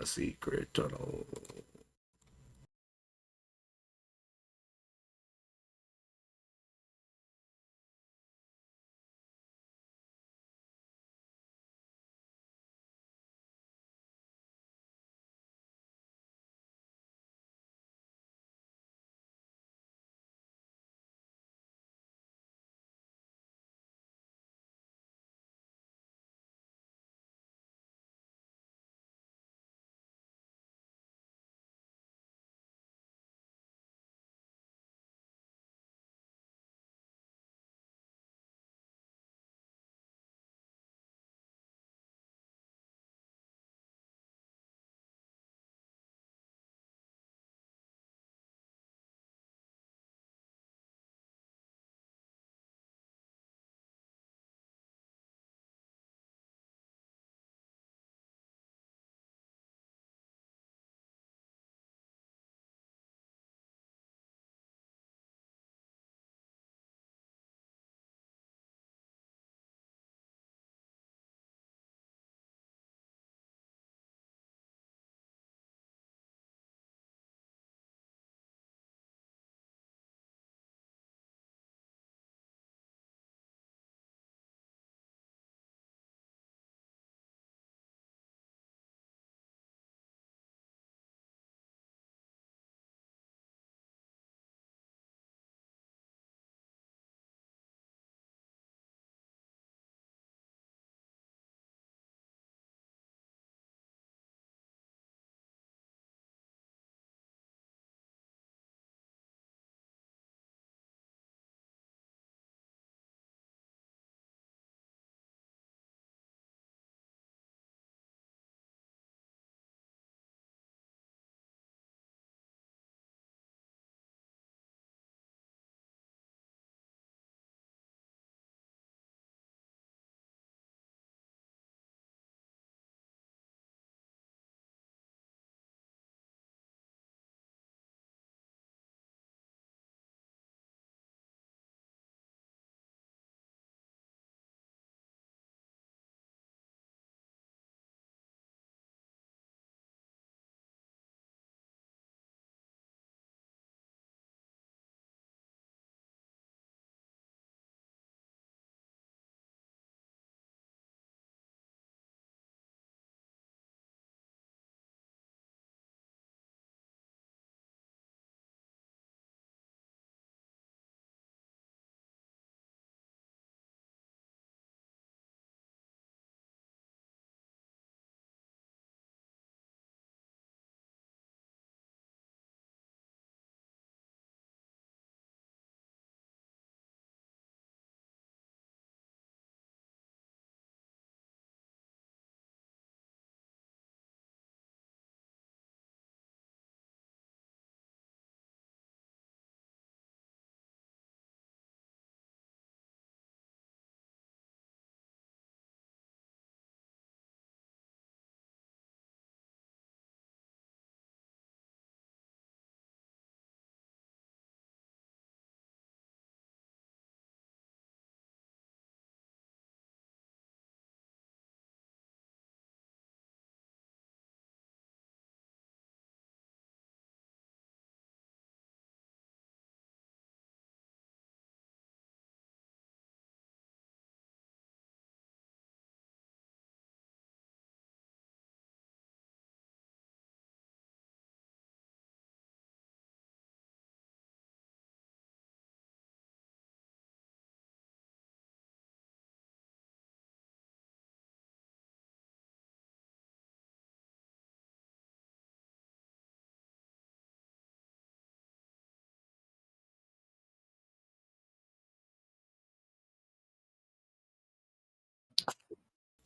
Secret tunnel.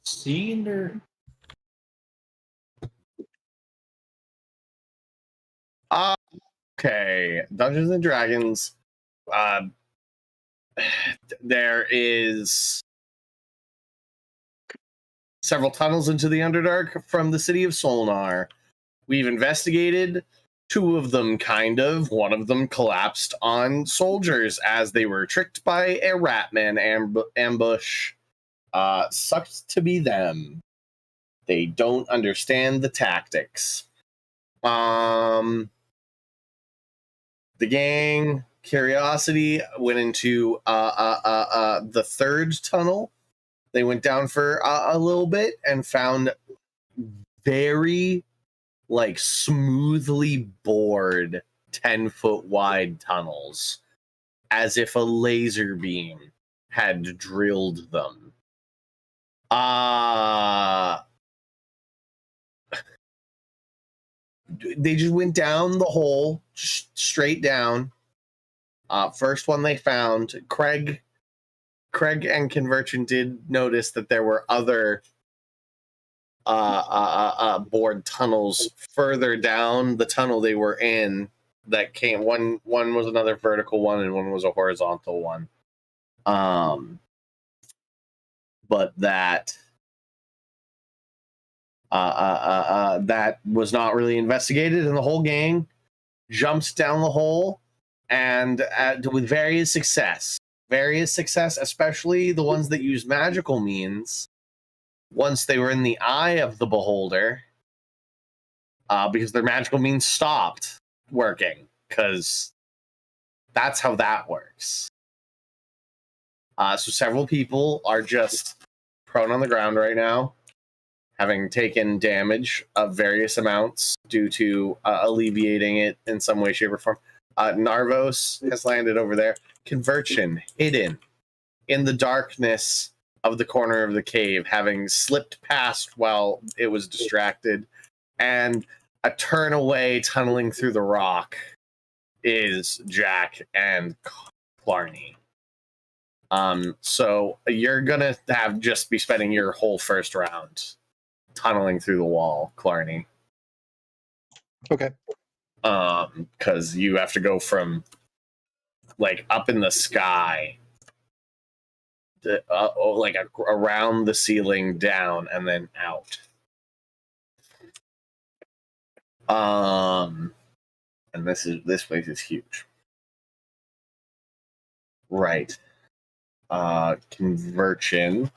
Cinder. Okay, Dungeons and Dragons. There is several tunnels into the Underdark from the city of Solnar. We've investigated two of them, kind of. One of them collapsed on soldiers as they were tricked by a Ratman ambush. Sucked to be them. They don't understand the tactics. The gang Curiosity went into the third tunnel. They went down for a little bit and found very like smoothly bored 10-foot wide tunnels, as if a laser beam had drilled them. They just went down the hole, straight down. First one they found, Craig and Convergent did notice that there were other bored tunnels further down the tunnel they were in that came. One was another vertical one and one was a horizontal one. But that that was not really investigated, and the whole gang jumps down the hole and with various success, especially the ones that use magical means. Once they were in the eye of the beholder, because their magical means stopped working, because that's how that works. So several people are just prone on the ground right now, having taken damage of various amounts due to alleviating it in some way, shape, or form. Narvos has landed over there. Conversion hidden in the darkness of the corner of the cave, having slipped past while it was distracted, and a turn away tunneling through the rock is Jack and Clarny. So you're gonna just be spending your whole first round tunneling through the wall, Clarny. Okay. Because you have to go from like up in the sky to, around the ceiling, down, and then out. And this place is huge. Right. Conversion.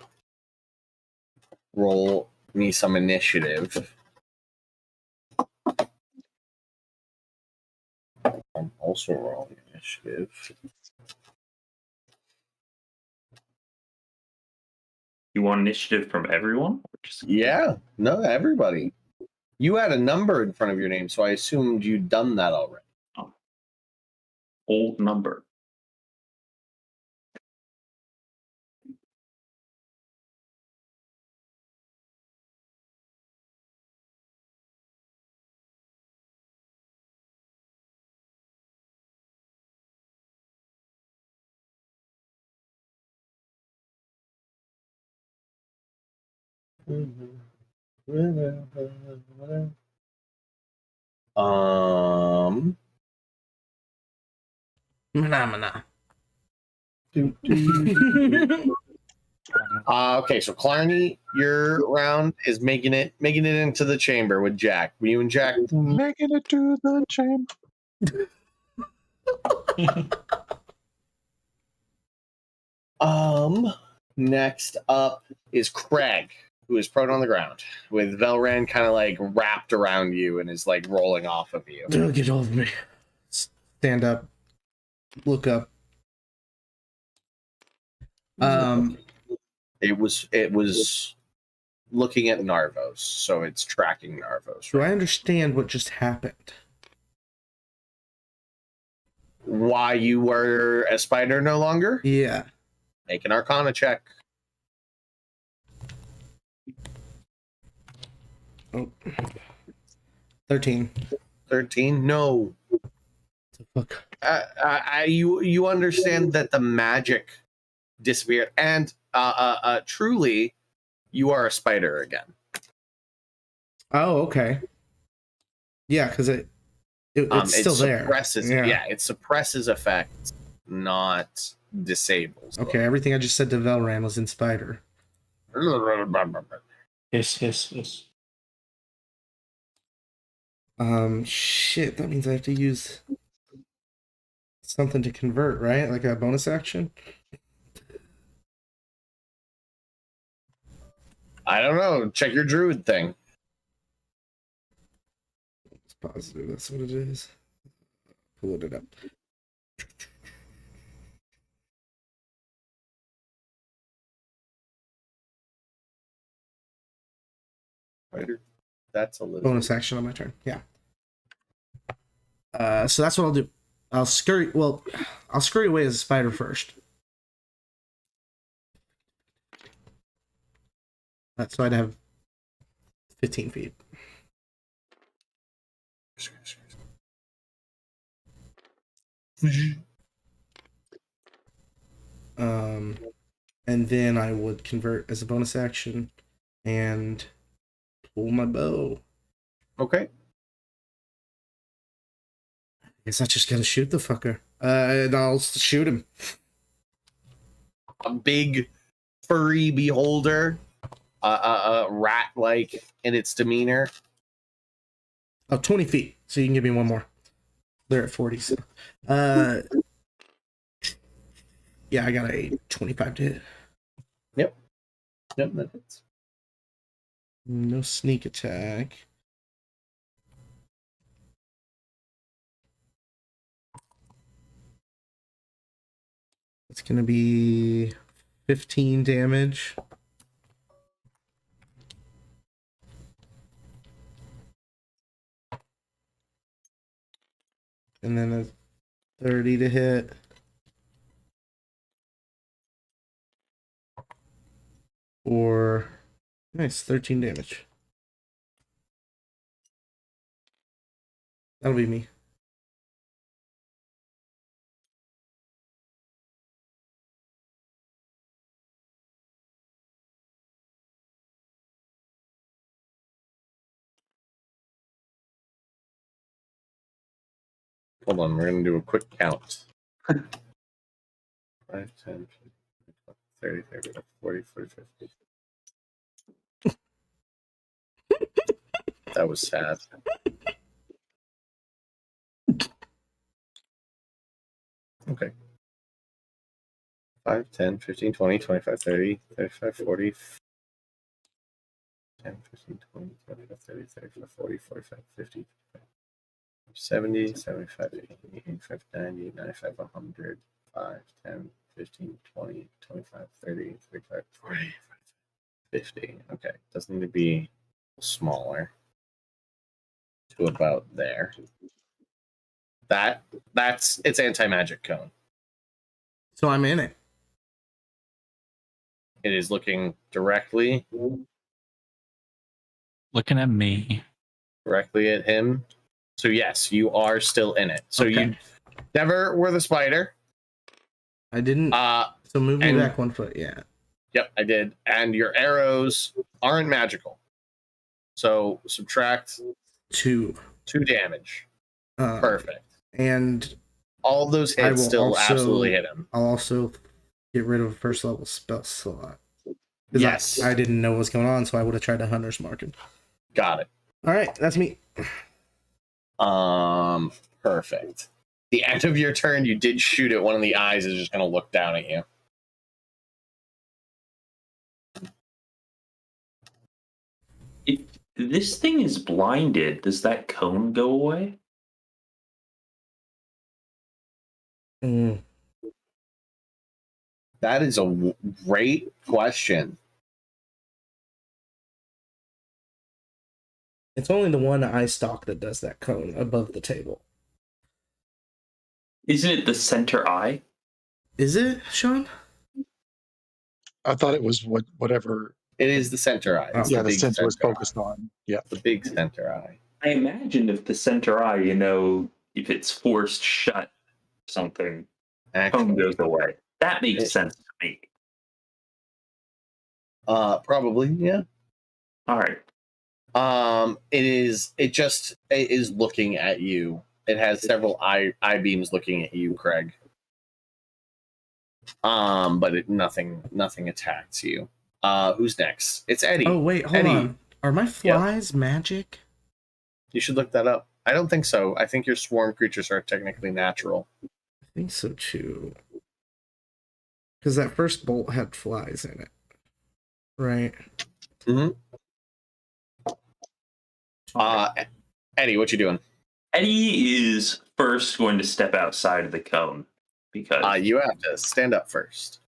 Roll me some initiative. I'm also rolling initiative. You want initiative from everyone? Yeah, no, everybody. You had a number in front of your name, so I assumed you'd done that already. Oh. Old number. Phenomena. Okay, so Clarny, your round is making it into the chamber with Jack. You and Jack Making it to the chamber. Next up is Craig, who is prone on the ground with Velran kind of like wrapped around you and is like rolling off of you. Don't get over me. Stand up. Look up. It was looking at Narvos, so it's tracking Narvos. Do I understand what just happened? Why you were a spider no longer? Yeah. Make an Arcana check. Oh. 13. 13? No. The fuck? You understand that the magic disappeared, and truly, you are a spider again. Oh, okay. Yeah, because it's still there. Yeah, it suppresses effects, not disables. Okay, everything I just said to Velran was in Spider. Yes. Shit, that means I have to use something to convert, right? Like a bonus action? I don't know. Check your druid thing. It's positive. That's what it is. Pulling it up. Spider. That's a little Bonus action on my turn. Yeah. So that's what I'll do. I'll scurry. Well, I'll scurry away as a spider first. So I'd have 15 feet. And then I would convert as a bonus action and pull my bow. Okay. I guess I just gotta shoot the fucker. And I'll shoot him. A big furry beholder, rat-like in its demeanor. Oh, 20 feet. So you can give me one more. They're at 40. So. Yeah, I got a 25 to hit. Yep, that hits. No sneak attack. It's gonna be 15 damage. And then a 30 to hit. Or nice, 13 damage. That'll be me. Hold on, we're gonna do a quick count. 5, 10, 30, 30, 40, 40, 50. That was sad. Okay. 5, 10, 15, 20, 25, 30, 35, 40, 10, 15, 20, 25, 30, 35, 40, 45, 50, 70, 75, 80, 85, 90, 95, 100, 5, 10, 15, 20, 25, 30, 35, 40, 50. Okay, doesn't need to be smaller. To about there. That's its anti-magic cone. So I'm in it. It is looking directly Looking at me. at him. So yes, you are still in it. So Okay. you never were the spider. I didn't. So move me and- back 1 foot. Yeah. Yep, I did. And your arrows aren't magical. So subtract 2. 2 damage. Perfect. And All of those I hits will still also- absolutely hit him. I'll also get rid of a first level spell slot. 'Cause Yes. I didn't know what was going on, so I would have tried to Hunter's Mark him. Got it. All right, that's me. Perfect. The end of your turn, you did shoot it. One of the eyes is just going to look down at you. If this thing is blinded, does that cone go away? That is a great question. It's only the one eye stalk that does that cone above the table. Isn't it the center eye? Is it, Sean? I thought it was whatever. It is the center eye. It's Yeah, the big center was center focused eye. on. Yeah. The big center eye. I imagine if the center eye, if it's forced shut, something, cone Actually, goes away. That makes It- sense to me. probably, yeah. All right. It is looking at you. It has several eye beams looking at you, Craig. But nothing attacks you. Who's next? It's Eddie. Oh, wait, hold Eddie. on. Are my flies magic? You should look that up. I don't think so. I think your swarm creatures are technically natural. I think so, too. Because that first bolt had flies in it. Right? Eddie, what you doing? Eddie is first going to step outside of the cone because You have to stand up first.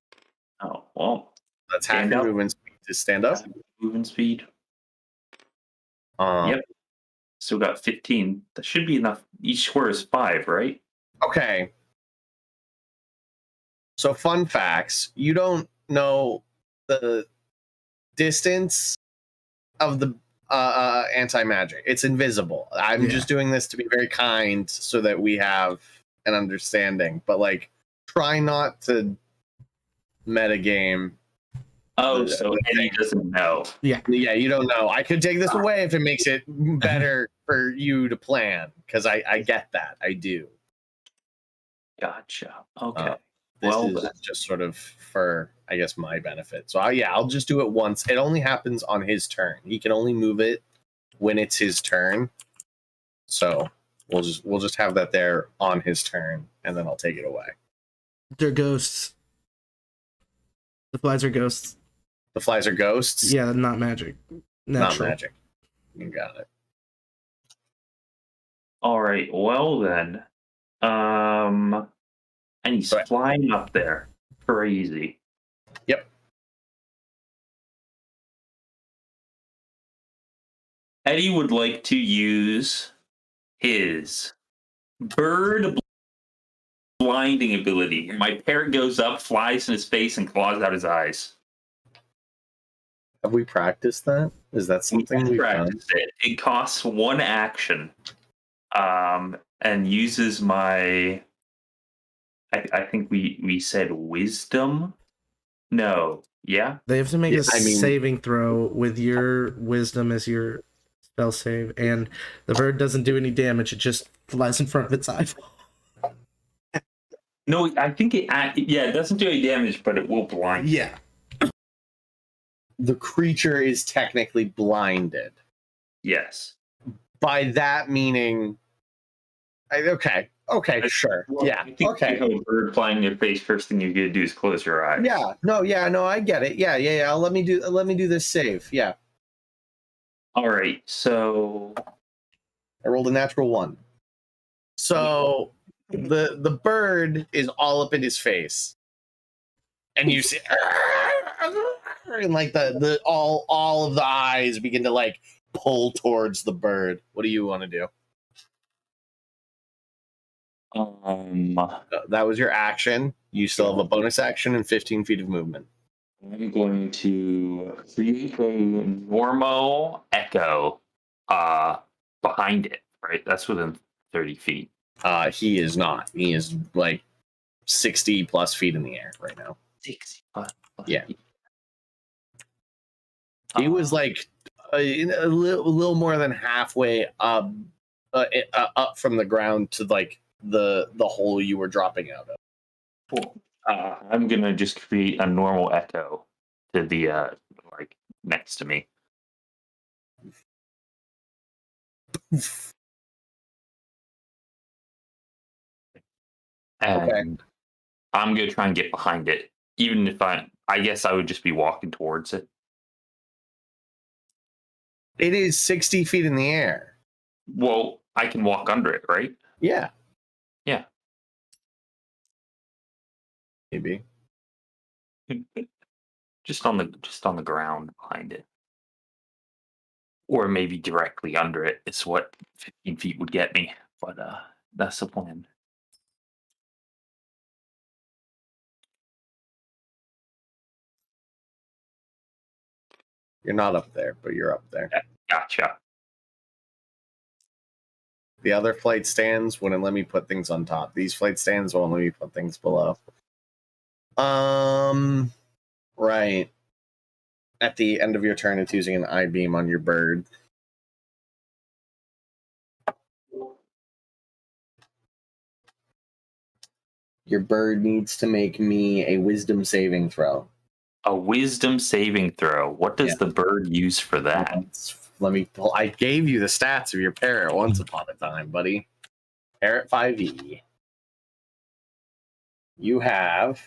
oh well, That's half Stand your up. movement speed to stand up. movement speed. Um, Yep. Still got 15. That should be enough. Each square is 5, right? Okay. So, fun facts. You don't know the distance of the anti-magic. It's invisible. I'm Yeah. just doing this to be very kind so that we have an understanding. But, like, try not to metagame. Oh, so Eddie doesn't know. Yeah, you don't know. I could take this away if it makes it better for you to plan, because I get that. I do. Gotcha. Okay. This Well, is just sort of for, I guess, my benefit. So I'll just do it once. It only happens on his turn. He can only move it when it's his turn. So we'll just have that there on his turn, and then I'll take it away. They're ghosts. The flies are ghosts. The flies are ghosts. Yeah, not magic. Natural. Not magic. You got it. all right. Well then, and he's Right. flying up there. Crazy. Yep. Eddie would like to use his bird blinding ability. My parrot goes up, flies in his face, and claws out his eyes. Have we practiced that? Is that something we've done? Practice it. It costs 1 action, and uses my. I think we said wisdom. No, yeah. They have to make a I mean- saving throw with your wisdom as your spell save, and the bird doesn't do any damage. It just flies in front of its eyeball. No, I think it. Yeah, it doesn't do any damage, but it will blind. Yeah. The creature is technically blinded. Yes. By that meaning, okay, sure, Well, yeah, I think okay, if you have a bird flying in your face, first thing you're gonna do is close your eyes. yeah, no, I get it, yeah. Let me do this save. Yeah, All right. So I rolled a natural 1. So the bird is all up in his face, and you see, and like the all of the eyes begin to like pull towards the bird. What do you want to do? That was your action. You still have a bonus action and 15 feet of movement. I'm going to create a normal echo behind it, right? That's within 30 feet. He is not. He is like 60 plus feet in the air right now. 65. Yeah. He was like a little more than halfway up from the ground to like the hole you were dropping out of. Cool. I'm gonna just create a normal echo to the like next to me. And Okay. I'm gonna try and get behind it, even if I guess I would just be walking towards it. It is 60 feet in the air. Well, I can walk under it, right? Yeah. Yeah. Maybe. just on the ground behind it, or maybe directly under it. It's what 15 feet would get me, but that's the plan. You're not up there, but you're up there. Gotcha. The other flight stands wouldn't let me put things on top. These flight stands won't let me put things below. Right. At the end of your turn, it's using an I-beam on your bird. Your bird needs to make me a wisdom saving throw. A wisdom saving throw. What does the bird use for that? Let me pull. I gave you the stats of your parrot once upon a time, buddy. Parrot 5e. You have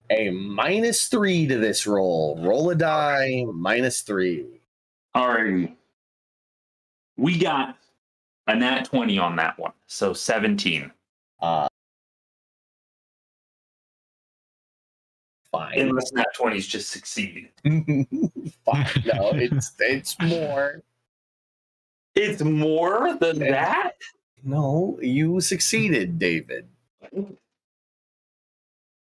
A -3 to this roll. Roll a die, -3. All right. We got a nat 20 on that one. So 17. Fine. Unless nat 20s just succeed. Fine. No, it's more. It's more than that? No, you succeeded, David.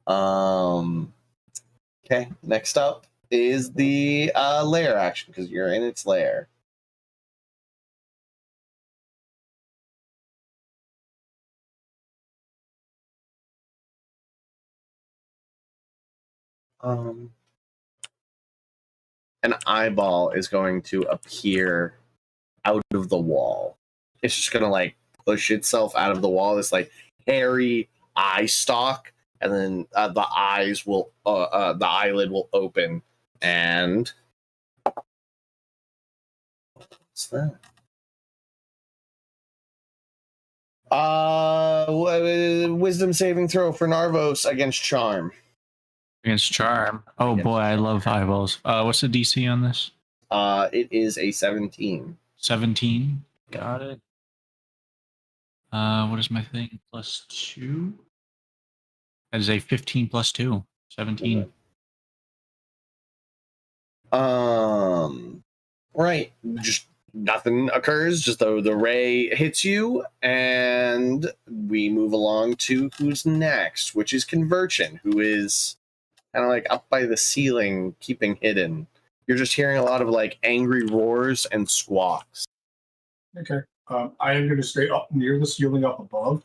Okay, next up is the lair action because you're in its lair. An eyeball is going to appear out of the wall. It's just gonna like push itself out of the wall. This like hairy eye stalk, and then the eyelid will open. And what's that? Wisdom saving throw for Narvos against Charm. Against Charm. Oh Against boy, I love eyeballs. What's the DC on this? It is a 17. 17. Got it. What is my thing? +2? That is a 15 + 2. 17. Right. Just nothing occurs, just though the ray hits you, and we move along to who's next, which is Conversion, who is kind of like up by the ceiling, keeping hidden. You're just hearing a lot of like angry roars and squawks. Okay. I am going to stay up near the ceiling up above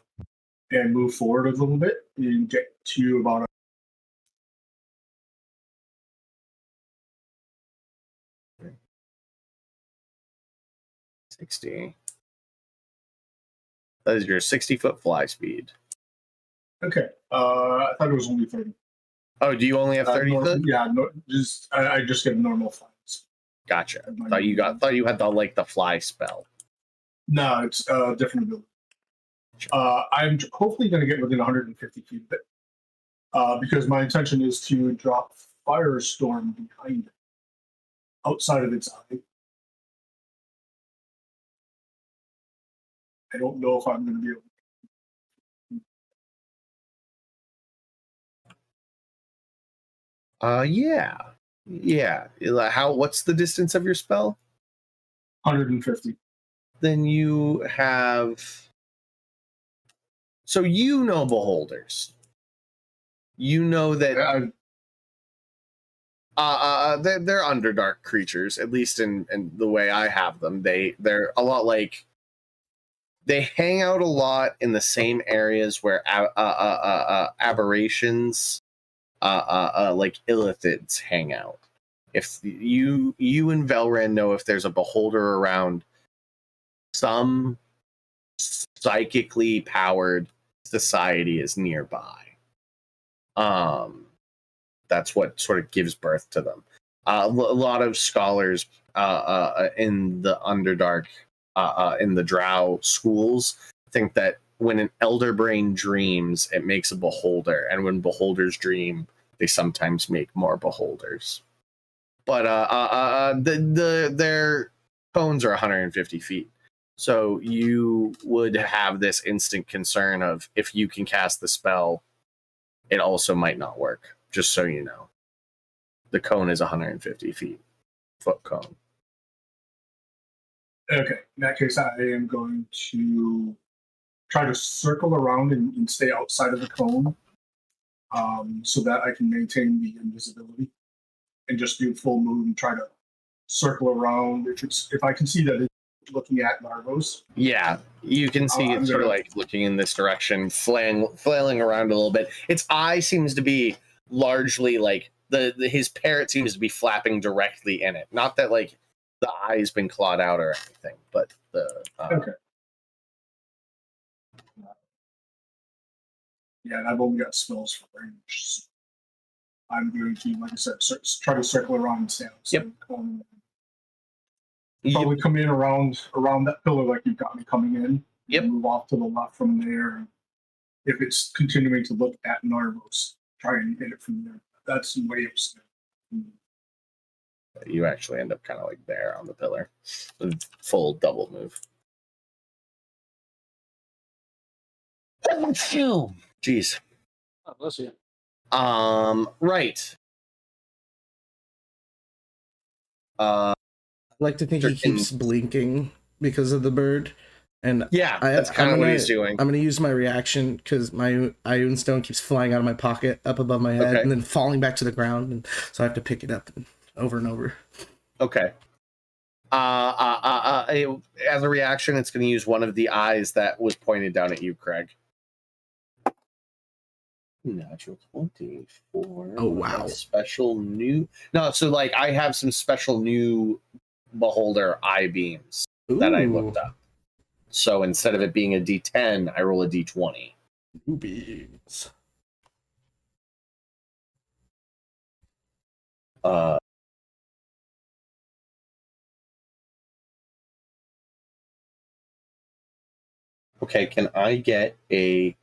and move forward a little bit and get to about 60. That is your 60-foot fly speed. Okay. I thought it was only 30. Oh, do you only have 30 foot? Yeah, no, I just get normal flies. Gotcha. Thought you had the fly spell. No, it's different ability. I'm hopefully going to get within 150 feet of it because my intention is to drop Firestorm behind it, outside of its eye. I don't know if I'm going to be able Yeah. What's the distance of your spell? 150. Then you have. So you know beholders. You know that they're Underdark creatures, at least in the way I have them. They're a lot like. They hang out a lot in the same areas where aberrations, like illithids, hang out. If you and Velran know if there's a beholder around, some psychically powered society is nearby. That's what sort of gives birth to them. A lot of scholars in the Underdark, in the Drow schools, think that when an elder brain dreams, it makes a beholder, and when beholders dream, they sometimes make more beholders. But their cones are 150 feet. So you would have this instant concern of if you can cast the spell, it also might not work, just so you know. The cone is 150 feet, foot cone. Okay, in that case, I am going to try to circle around and stay outside of the cone so that I can maintain the invisibility and just do full move and try to circle around. If I can see that it's looking at Narvos. Yeah, you can see it sort of like looking in this direction, flailing around a little bit. Its eye seems to be largely like his parrot seems to be flapping directly in it. Not that like the eye's been clawed out or anything, but the Okay. Yeah, and I've only got spells for range. So I'm going to, like I said, try to circle around and stay outside. Yep. Probably come in around that pillar like you've got me coming in. Yep. Move off to the left from there. If it's continuing to look at Narvos, try and hit it from there. That's way upstairs. You actually end up kind of like there on the pillar. Full double move. Jeez. Oh, bless you. Right. I like to think he Certain- keeps blinking because of the bird. And Yeah, I- that's kind I'm of what gonna- he's doing. I'm going to use my reaction because my Ioun Stone keeps flying out of my pocket up above my head Okay. and then falling back to the ground. And so I have to pick it up over and over. Okay. As a reaction, it's going to use one of the eyes that was pointed down at you, Craig. Natural 24. Oh, wow. Special new. No, so like I have some special new beholder eye beams that I looked up. So instead of it being a D10, I roll a D20. Rubies. Okay, can I get a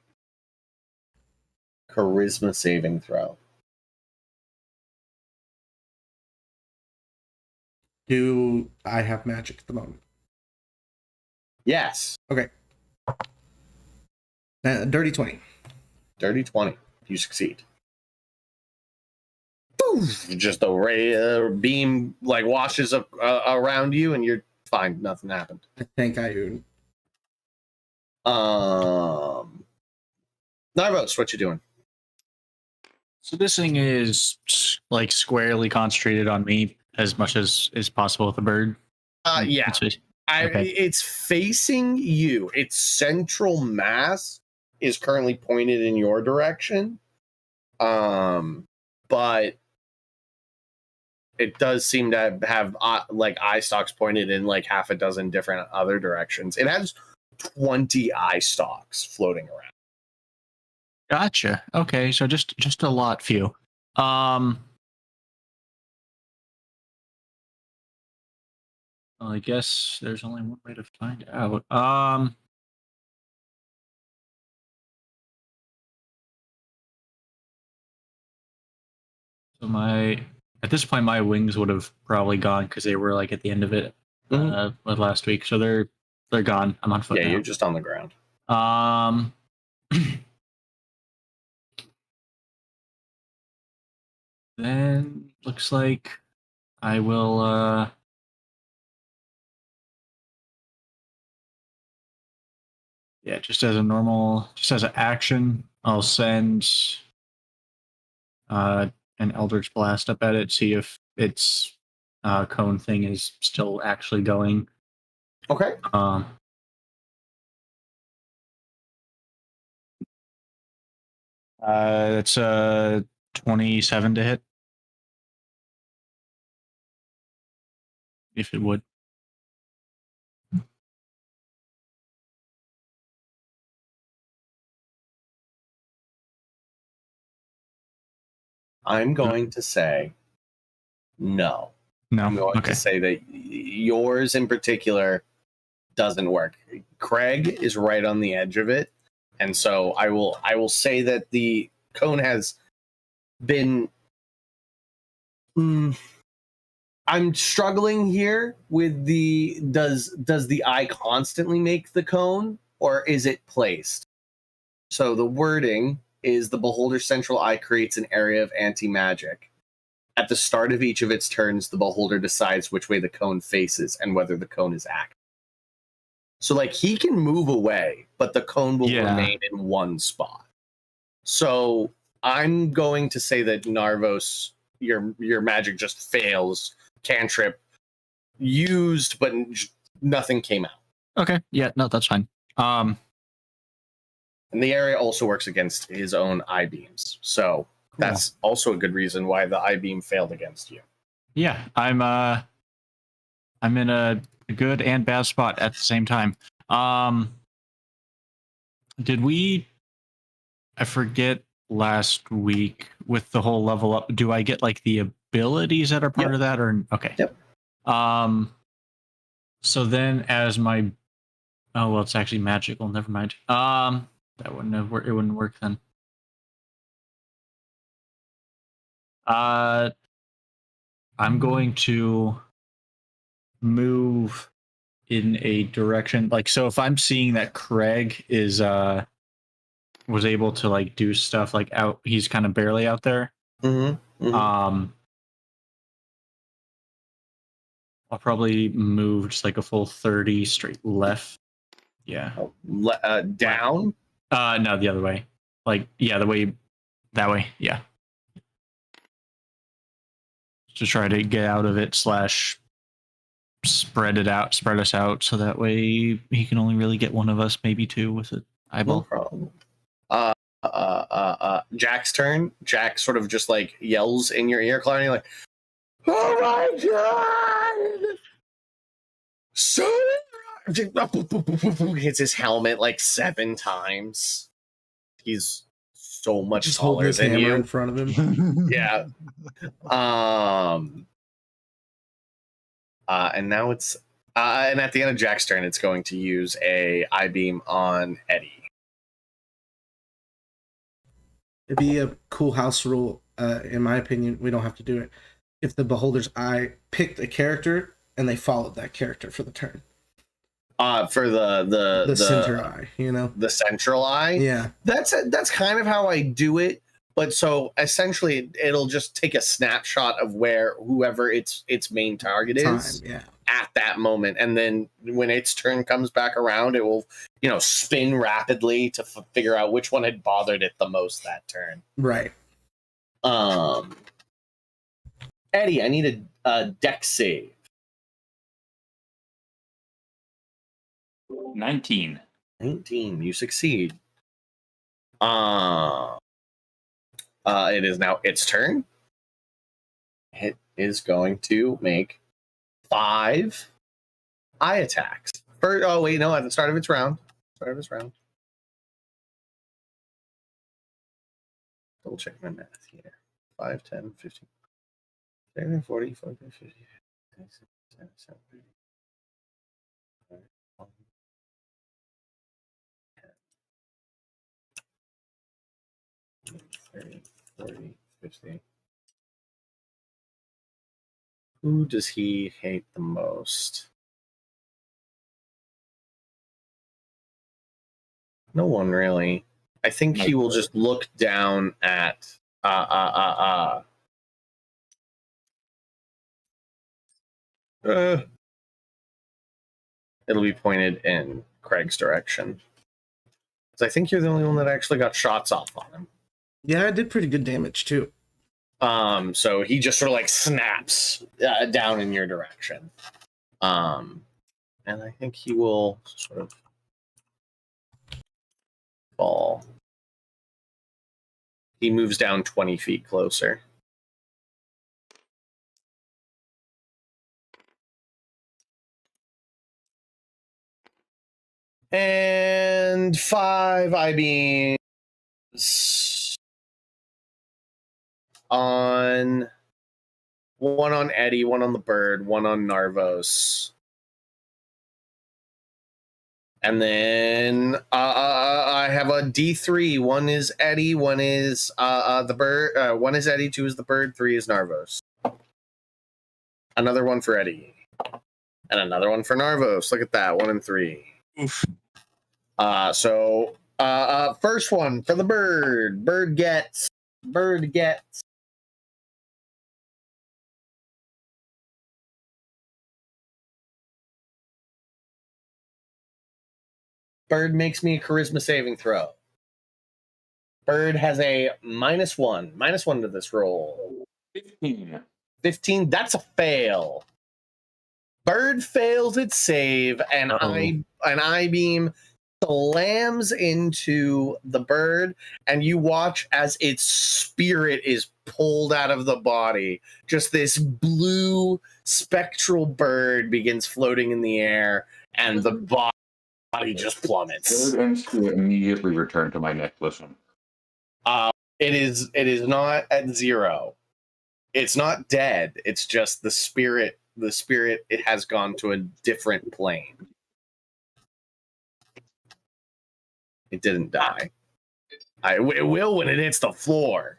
charisma saving throw? Do I have magic at the moment? Yes. Dirty 20. Dirty 20. You succeed. Poof! Just a ray beam like washes up around you, and you're fine. Nothing happened. I thank Ioun. Narvos, what you doing? So this thing is like squarely concentrated on me as much as is possible with the bird. Yeah, Okay. it's facing you. Its central mass is currently pointed in your direction, but it does seem to have like eye stalks pointed in like half a dozen different other directions. It has 20 eye stalks floating around. Gotcha. Okay, so just a lot few. Well, I guess there's only one way to find out. So at this point my wings would have probably gone because they were like at the end of it with last week. So they're gone. I'm on foot Yeah, now. you're just on the ground. Then looks like I will yeah, just as an action, I'll send an Eldritch Blast up at it, see if its cone thing is still actually going. Okay. It's a 27 to hit. If it would. I'm going to say no. No. I'm going Okay. to say that yours in particular doesn't work. Craig is right on the edge of it, and so I will say that the cone has been. I'm struggling here with the does the eye constantly make the cone, or is it placed? So the wording is the beholder's central eye creates an area of anti-magic. At the start of each of its turns, the beholder decides which way the cone faces and whether the cone is active. So, like, he can move away, but the cone will remain in one spot. So, I'm going to say that Narvos, your magic just fails. Cantrip used, but nothing came out. Okay. Yeah. No, that's fine. And the area also works against his own eye beams. So that's also a good reason why the eye beam failed against you. Yeah, I'm in a good and bad spot at the same time. Did we? I forget last week with the whole level up. Do I get like the abilities that are part of that, or okay? Yep. So then, as my it's actually magical. Never mind. That wouldn't have it wouldn't work then. I'm going to move in a direction like so. If I'm seeing that Craig is was able to like do stuff like out, he's kind of barely out there. Mm-hmm. I'll probably move just like a full 30 straight left. Yeah. Down. No, the other way. Like, yeah, that way. Yeah. To try to get out of it / spread us out, so that way he can only really get one of us, maybe two, with an No eyeball. problem. Jack's turn. Jack sort of just like yells in your ear, Clarity, like, "Oh my god!" So hits his helmet like 7 times. He's so much Just holding taller his than hammer in you. front of him. Yeah. And now it's and at the end of Jack's turn, it's going to use a I-beam on Eddie. It'd be a cool house rule, in my opinion. We don't have to do it. If the Beholder's Eye picked a character and they followed that character for the turn. For the center eye, you know? the central eye. Yeah. That's kind of how I do it. But so essentially, it'll just take a snapshot of where whoever its main target is Yeah. at that moment, and then when its turn comes back around, it will spin rapidly to figure out which one had bothered it the most that turn. Right. Eddie, I need a dex save. 19. 19. You succeed. It is now its turn. It is going to make 5 eye attacks. Oh wait, no, at the start of its round. Double check my math here. 5, 10, 15, 30, 40, 40, 50, 60, 70, 30, 40, 50. Who does he hate the most? No one really. I think he will just look down at it'll be pointed in Craig's direction. Because I think you're the only one that actually got shots off on him. Yeah, I did pretty good damage too. So he just sort of like snaps down in your direction. And I think he will sort of fall. He moves down 20 feet closer. And 5 I-beams on one on Eddie, one on the bird, one on Narvos. And then I have a D3. One is Eddie, one is the bird, one is Eddie, 2 is the bird, 3 is Narvos. Another one for Eddie. And another one for Narvos. Look at that, 1 and 3. Oof. So first one for the bird. Bird gets. Bird makes me a charisma saving throw. Bird has a -1. -1 to this roll. 15. 15. That's a fail. Bird fails its save, and an I-beam slams into the bird, and you watch as its spirit is pulled out of the body. Just this blue spectral bird begins floating in the air, and the body just plummets. Bird ends to immediately return to my necklace. It is not at 0. It's not dead. It's just the spirit. The spirit, it has gone to a different plane. It didn't die. It will when it hits the floor.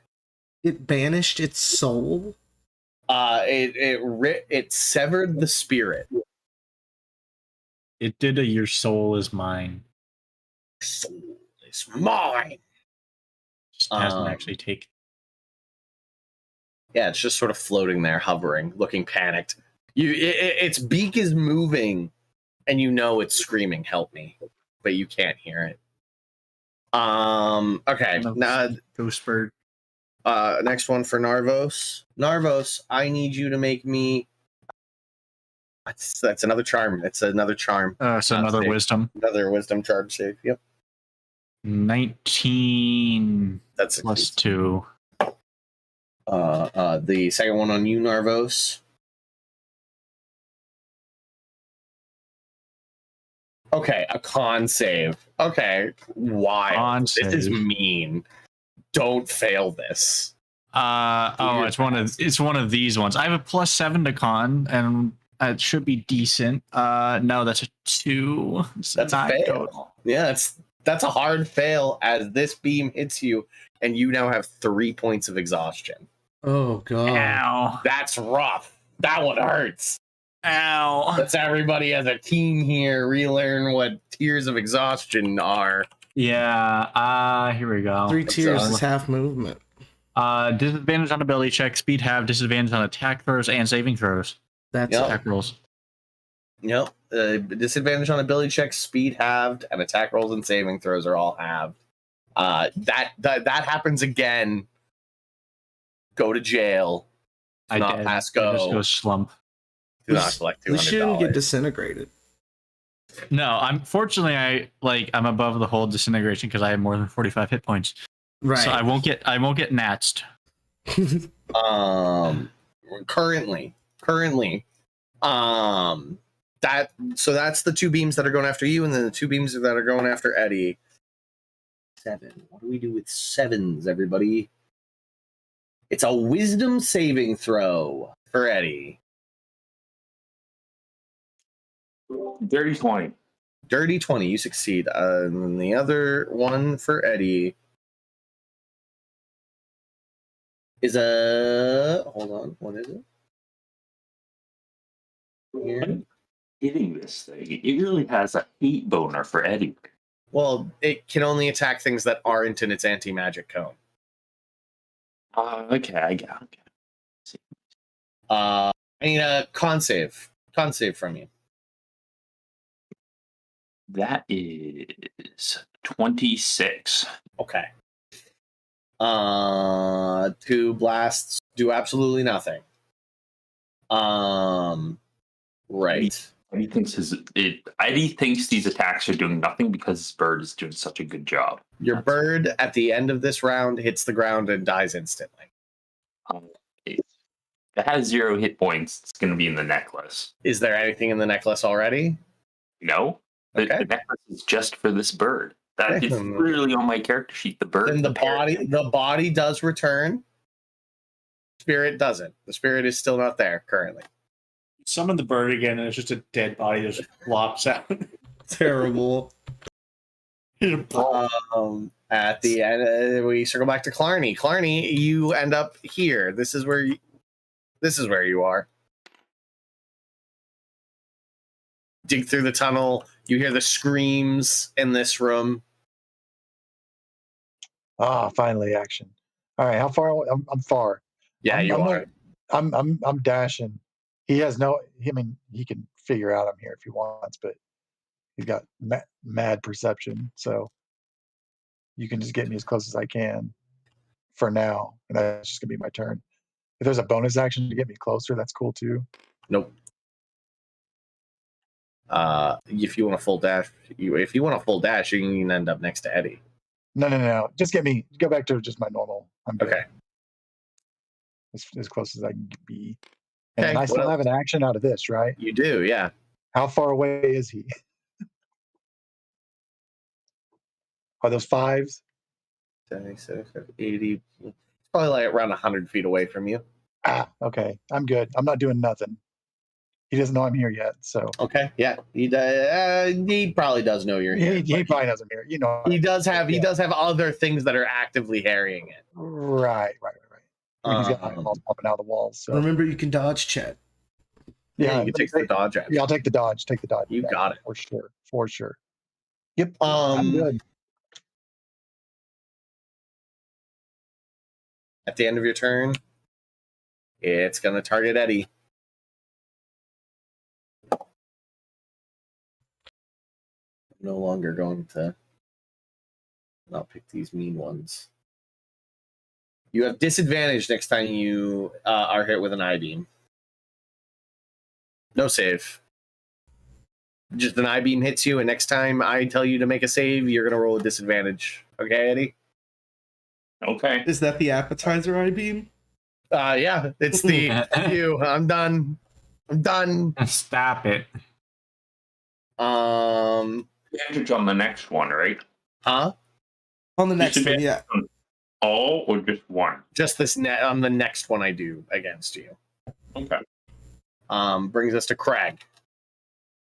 It banished its soul. It severed the spirit. It did a your soul is mine. Soul is mine. Just hasn't Um, actually taken. Yeah, it's just sort of floating there, hovering, looking panicked. Its beak is moving, and you know it's screaming, "Help me!" but you can't hear it. Okay. Now, Ghost bird. next one for Narvos. Narvos, I need you to make me. That's another charm. It's another charm. So another save. wisdom. Another wisdom charm save. Yep. 19 That's plus 2. The second one on you, Narvos. Okay, a con save. Okay, why? Con This is save. mean. Don't fail this. It's one of these ones. I have a +7 to con, and it should be decent. No, that's a 2. So That's a not fail. total. Yeah, that's a hard fail as this beam hits you, and you now have 3 points of exhaustion. Oh god. Ow! That's rough. That one hurts. Ow! Let's everybody as a team here relearn what tiers of exhaustion are. Yeah. Here we go. 3 tiers is half movement. Disadvantage on ability check, speed half, disadvantage on attack throws and saving throws. That's Yep. Attack rolls. Yep. Disadvantage on ability checks, speed halved, and attack rolls and saving throws are all halved. That happens again. Go to jail. Do not did. pass I just go. go slump. Do not collect We shouldn't get $200. disintegrated. No, fortunately I'm above the whole disintegration because I have more than 45 hit points. Right. So I won't get natsed. Currently, that's the 2 beams that are going after you, and then the 2 beams that are going after Eddie. 7. What do we do with 7s, everybody? It's a wisdom saving throw for Eddie. Dirty 20. Dirty 20, you succeed. And then the other one for Eddie is a. Hold on, what is it? Here. Hitting this thing, it really has a hate boner for Eddie. Well, it can only attack things that aren't in its anti-magic cone. Okay, I got it. I need a con save. Con save from you. That is 26. Okay. 2 blasts do absolutely nothing. Right. Eddie thinks these attacks are doing nothing because his bird is doing such a good job. Your bird at the end of this round hits the ground and dies instantly. It has 0 hit points. It's going to be in the necklace. Is there anything in the necklace already? No, the Okay. necklace is just for this bird. That it's literally on my character sheet. The bird. Then the body does return. Spirit doesn't. The spirit is still not there currently. Summon the bird again, and it's just a dead body that just flops out. Terrible. At the end, we circle back to Clarny. Clarny, you end up here. This is where you are. Dig through the tunnel. You hear the screams in this room. Finally action. All right, how far? I'm far. Yeah, I'm- you I'm are. I'm dashing. He has no. I mean, he can figure out I'm here if he wants, but he's got mad perception, so you can just get me as close as I can for now, and that's just gonna be my turn. If there's a bonus action to get me closer, that's cool too. Nope. If you want a full dash, you can end up next to Eddie. No. Just get me. Go back to just my normal. I'm good. Okay. As close as I can be. And Okay, I what still else? have an action out of this, right? You do, yeah. How far away is he? Are those 5s? 76, 80. It's probably like around 100 feet away from you. Okay. I'm good. I'm not doing nothing. He doesn't know I'm here yet, so Okay, yeah. He probably does know you're here. he probably knows I'm here. You know. He does have other things that are actively harrying it. Right. I mean, he's got eyeballs popping out of the walls. So Remember, you can dodge, chat. Yeah, you can take the dodge action. Yeah, I'll take the dodge. Take the dodge. You Yeah, got it. for sure. For sure. Yep. I'm good. At the end of your turn, it's going to target Eddie. I'm no longer going to not pick these mean ones. You have disadvantage next time you are hit with an I-beam. No save. Just an I-beam hits you, and next time I tell you to make a save, you're going to roll a disadvantage. Okay, Eddie? Okay. Is that the appetizer I-beam? Yeah, it's the you. I'm done. I'm done. Stop it. Advantage on the next one, right? Huh? On the next one, Disadvantage yeah. on all or just one? Just this on the next one I do against you. Okay. Brings us to Craig.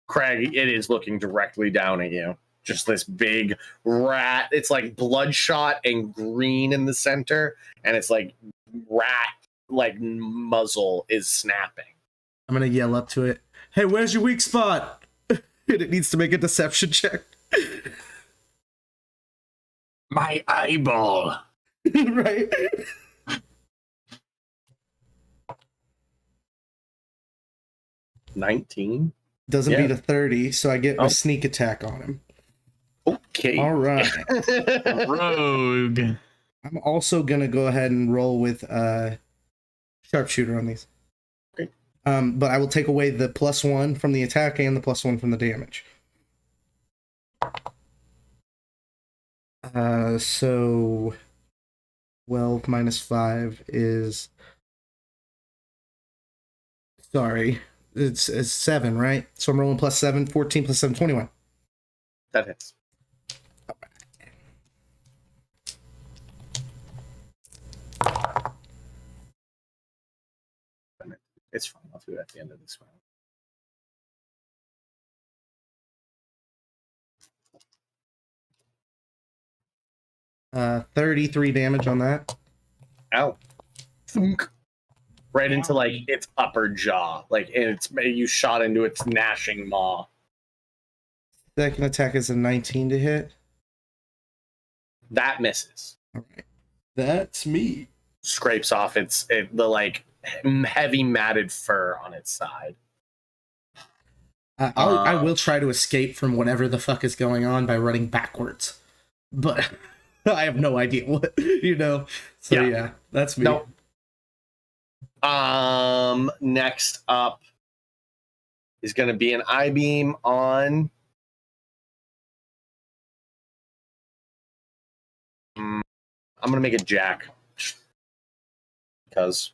Craig, it is looking directly down at you. Just this big rat. It's like bloodshot and green in the center, and it's like rat like muzzle is snapping. I'm gonna yell up to it. Hey, where's your weak spot? And it needs to make a deception check. My eyeball. Right? $19. Doesn't Yeah. beat a 30, so I get Oh. a sneak attack on him. Okay. All right. Rogue. I'm also gonna go ahead and roll with sharpshooter on these. Okay. But I will take away the +1 from the attack and the +1 from the damage. So 12 minus 5 is, sorry, it's 7, right? So I'm rolling +7, 14 + 7, 21. That hits. It's fine. I'll do it at the end of this round. 33 damage on that. Ow. Thunk. Right into like its upper jaw. Like it's you shot into its gnashing maw. Second attack is a 19 to hit. That misses. All right. That's me. Scrapes off the like heavy matted fur on its side. I will try to escape from whatever the fuck is going on by running backwards. But I have no idea what, So yeah, that's me. Nope. Next up is going to be an I-beam on. I'm going to make it Jack. Because.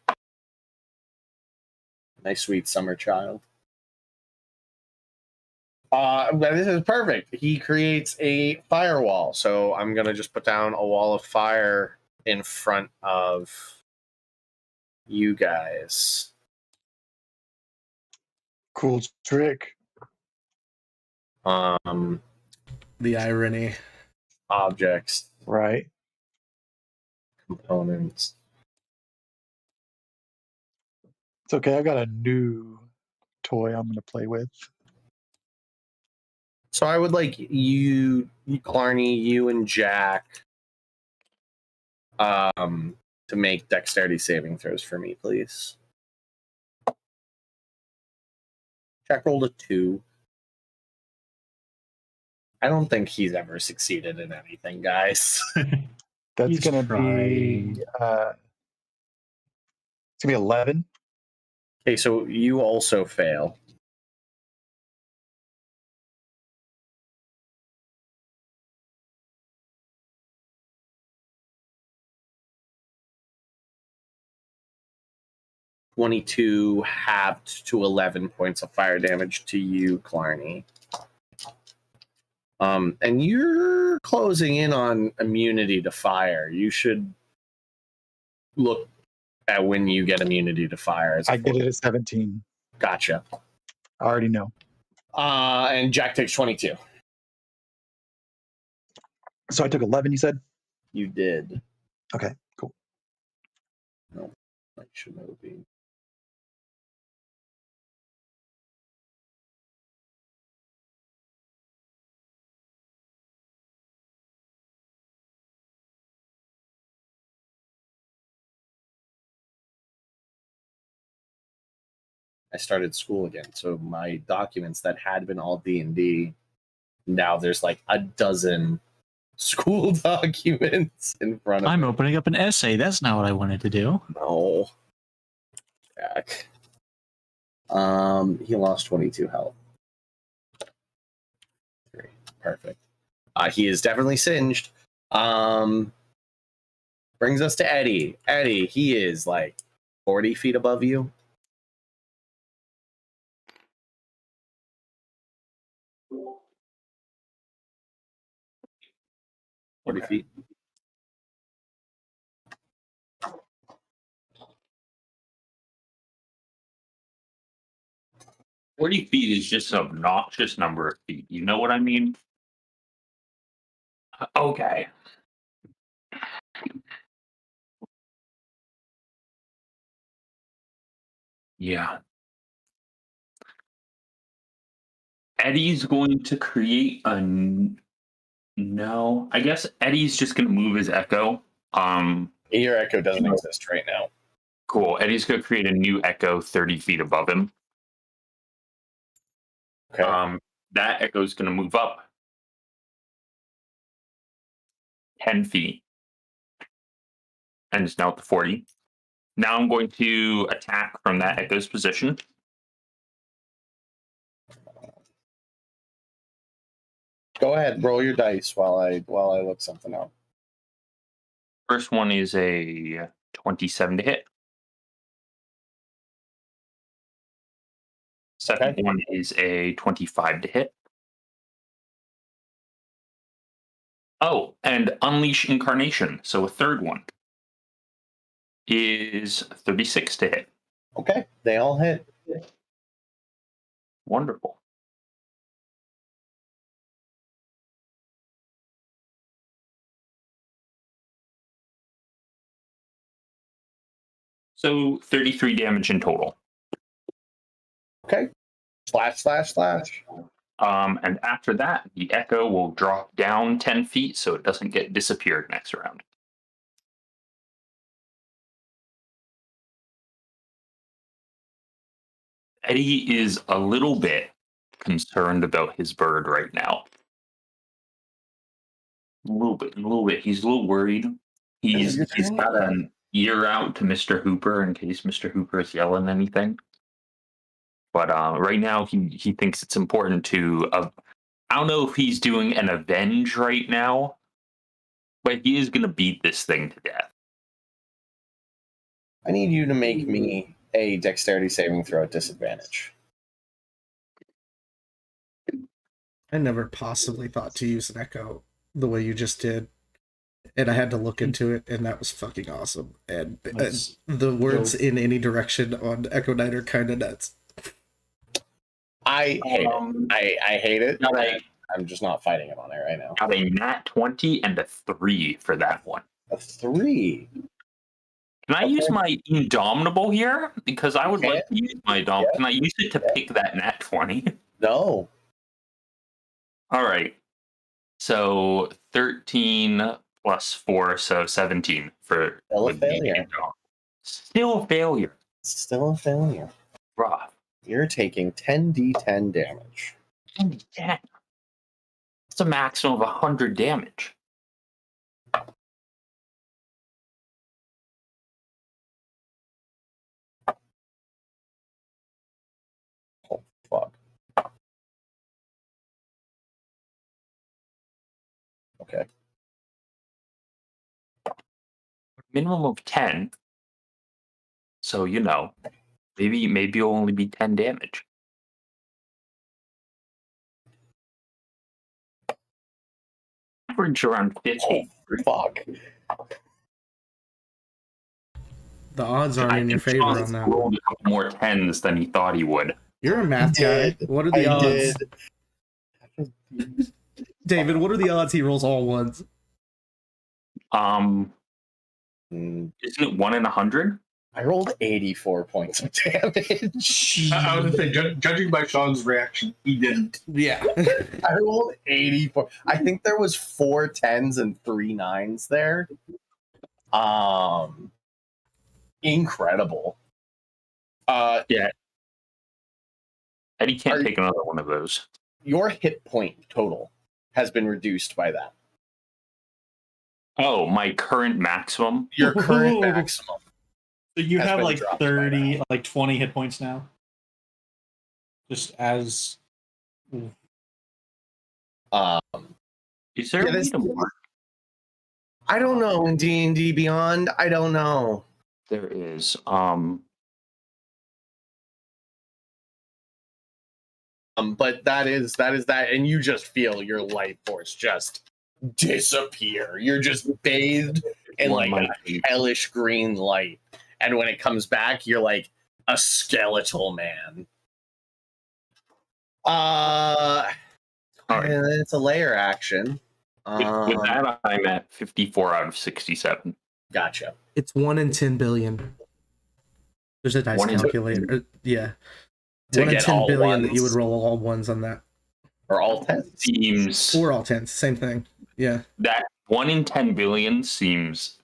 Nice, sweet summer child. This is perfect. He creates a firewall. So I'm going to just put down a wall of fire in front of you guys. Cool trick. The irony. Objects, Right. components. It's okay. I've got a new toy I'm going to play with. So I would like you, Clarny, you and Jack, to make dexterity saving throws for me, please. Jack rolled a 2. I don't think he's ever succeeded in anything, guys. That's He's going to trying. be it's going to be 11. Okay, so you also fail. $22 halved to 11 points of fire damage to you, Clarny. And you're closing in on immunity to fire. You should look at when you get immunity to fire. As a I get it at 17. Gotcha. I already know. And Jack takes 22. So I took 11, you said? You did. Okay, cool. No. Like Shinobi. I started school again, so my documents that had been all D&D, now there's like a dozen school documents in front of I'm me. opening up an essay. That's not what I wanted to do. No. Jack. He lost 22 health. 3. Perfect. He is definitely singed. Brings us to Eddie. Eddie, he is like 40 feet above you. 40 feet. $40 feet is just an obnoxious number of feet. You know what I mean? Okay. Yeah. Eddie's going to create a no. I guess Eddie's just going to move his echo. Your echo doesn't exist right now. Cool. Eddie's going to create a new echo 30 feet above him. Okay. That echo is going to move up 10 feet. And it's now at the 40. Now I'm going to attack from that echo's position. Go ahead, roll your dice while I look something up. First one is a 27 to hit. Second one is a 25 to hit. Oh, and Unleash Incarnation. So a third one is 36 to hit. Okay, they all hit. Wonderful. So 33 damage in total. Okay. ///. And after that, the echo will drop down 10 feet so it doesn't get disappeared next round. Eddie is a little bit concerned about his bird right now. A little bit. He's a little worried. He's got an ear out to Mr. Hooper in case Mr. Hooper is yelling anything. But right now, he thinks it's important to. I don't know if he's doing an avenge right now, but he is going to beat this thing to death. I need you to make me a dexterity saving throw at disadvantage. I never possibly thought to use an echo the way you just did. And I had to look into it, and that was fucking awesome. And the words in any direction on Echo Knight are kind of nuts. I hate it. I hate it. Got a, I'm just not fighting him on it right now. got a nat 20 and a 3 for that one. A 3. Can I use my Indomitable here? Because I would like to use my Indomitable. Can I use it to pick that nat 20? No. All right. So 13 plus 4, so 17 for Still a with the failure. Indomitable. Still a failure. Still a failure. Rough. You're taking 10d10 damage. 10. That's a maximum of 100 damage. Oh, fuck. Okay. Minimum of 10. So, maybe you'll only be 10 damage. Average around 50. Oh, fuck. The odds are in your think favor Sean on that. rolled a couple more 10s than he thought he would. You're a math guy. What are the I odds? did. David, what are the odds he rolls all ones? Mm, Isn't it 1 in 100? I rolled 84 points of damage. I was gonna say, judging by Sean's reaction, he didn't. Yeah. I rolled 84. I think there was 4 10s and 3 9s there. Incredible. Eddie can't Are- take another one of those. Your hit point total has been reduced by that. Oh, my current maximum? Your current Ooh. maximum. So you Has have been like dropped by 30, like 20 hit points now. Just as Um, Is there Yeah, a way this- to mark? I don't know in D&D Beyond. I don't know. There is. But that is that, and you just feel your life force just disappear. You're just bathed in one like might a be- hellish green light, and when it comes back, you're like a skeletal man. Alright. And it's a layer action. With that, I'm at 54 out of 67. Gotcha. It's 1 in 10 billion. There's a dice 1 in 10 calculator. Yeah. To 1 in get 10 all billion that you would ones. roll all ones on that. Or all 10s. Seems Or all 10s. Same thing. Yeah. that 1 in 10 billion seems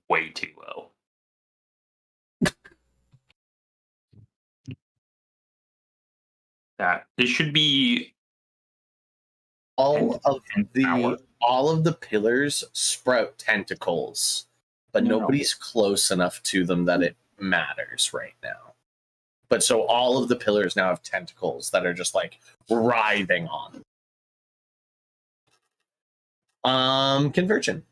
way too low. That it should be All of 10 power. all of the pillars sprout tentacles, but No. nobody's close enough to them that it matters right now. But so all of the pillars now have tentacles that are just like writhing on. Conversion.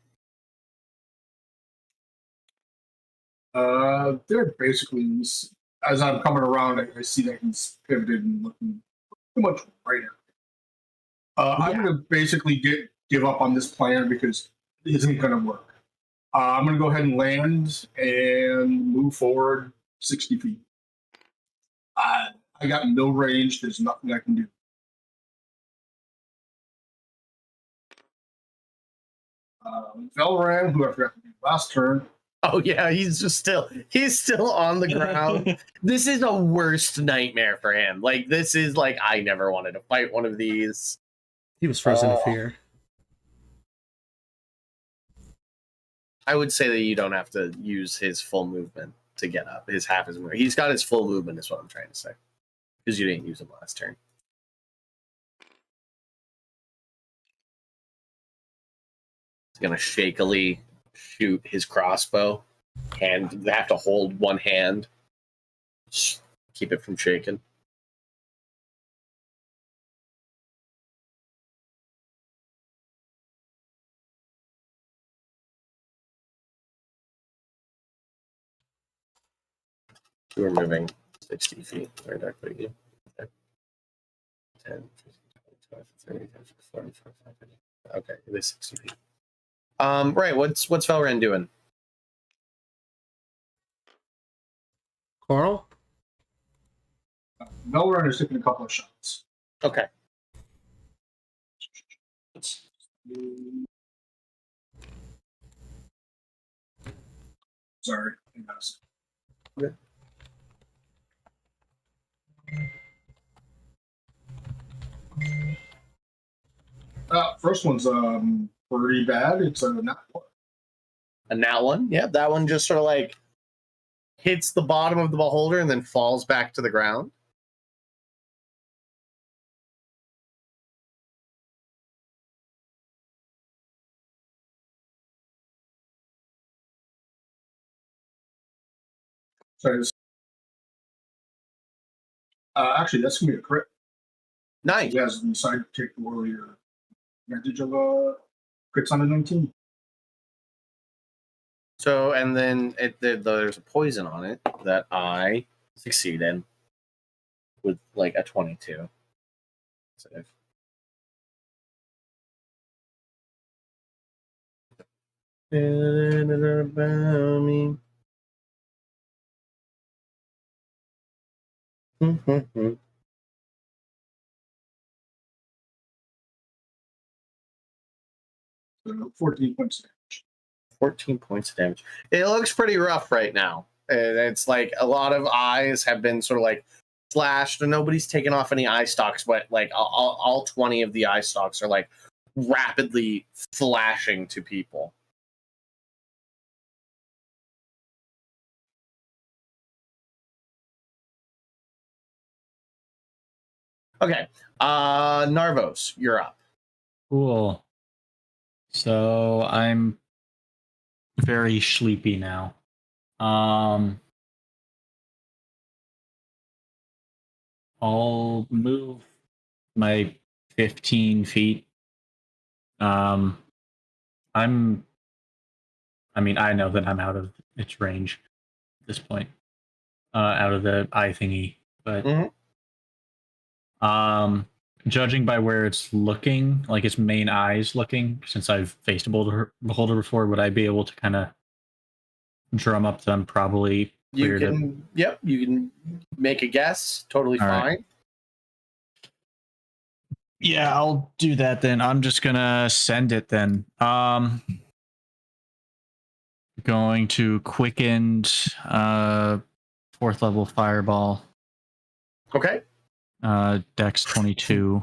They're basically, as I'm coming around, I see that he's pivoted and looking too much brighter. I'm going to basically give up on this plan because it isn't going to work. I'm going to go ahead and land and move forward 60 feet. I got no range. There's nothing I can do. Velran, who I forgot to do last turn, Oh yeah, he's still on the ground. This is a worst nightmare for him. Like this is like I never wanted to fight one of these. He was frozen in Oh. fear. I would say that you don't have to use his full movement to get up. His half his movement. He's got his full movement, is what I'm trying to say. Because you didn't use him last turn. He's gonna shakily shoot his crossbow, and they have to hold one hand. Just keep it from shaking. We're moving 60 feet. Where did I put you? 10, 15, 20, 30, 40, 45, 50. Okay, it is 60 feet. Right, what's Velren doing? Carl? Velran is taking a couple of shots. Okay. Sorry. Okay. First one's pretty bad. It's a nat 1. And that one, yeah, that one just sort of like hits the bottom of the beholder and then falls back to the ground. So actually, that's gonna be a crit. Nice. He has decided to take the warrior advantage of crits on a 19. So, and then there's a poison on it that I succeed in with like a 22. Save. About me. 14 points. 14 points of damage. It looks pretty rough right now. And it's like a lot of eyes have been sort of like slashed, and nobody's taken off any eye stalks, but like all 20 of the eye stalks are like rapidly flashing to people. Okay, Narvos, you're up. Cool. So I'm very sleepy now. I'll move my 15 feet. I know that I'm out of its range at this point. Out of the eye thingy. But judging by where it's looking, like its main eyes looking, since I've faced a beholder before, would I be able to kind of drum up them? Probably. You can, yep, you can make a guess. Totally fine. Right. Yeah, I'll do that then. I'm just gonna send it then. Going to quickened 4th level fireball. Okay. Dex 22.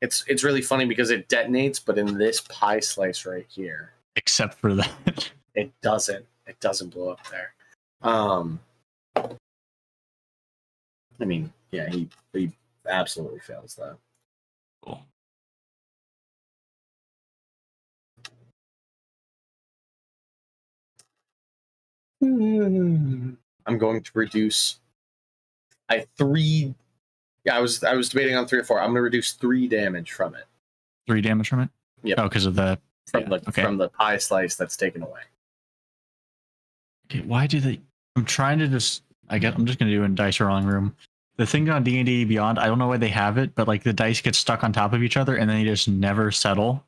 It's really funny because it detonates, but in this pie slice right here, Except for that. it doesn't blow up there. I mean, yeah, he absolutely fails that. Cool. I'm going to reduce. I was debating on 3 or 4. I'm going to reduce 3 damage from it. 3 damage from it? Yep. Oh, because of the From the pie slice that's taken away. Okay, why do they? I'm trying to just. I'm just gonna do it in dice rolling room. The thing on D&D Beyond, I don't know why they have it, but like the dice get stuck on top of each other and then they just never settle.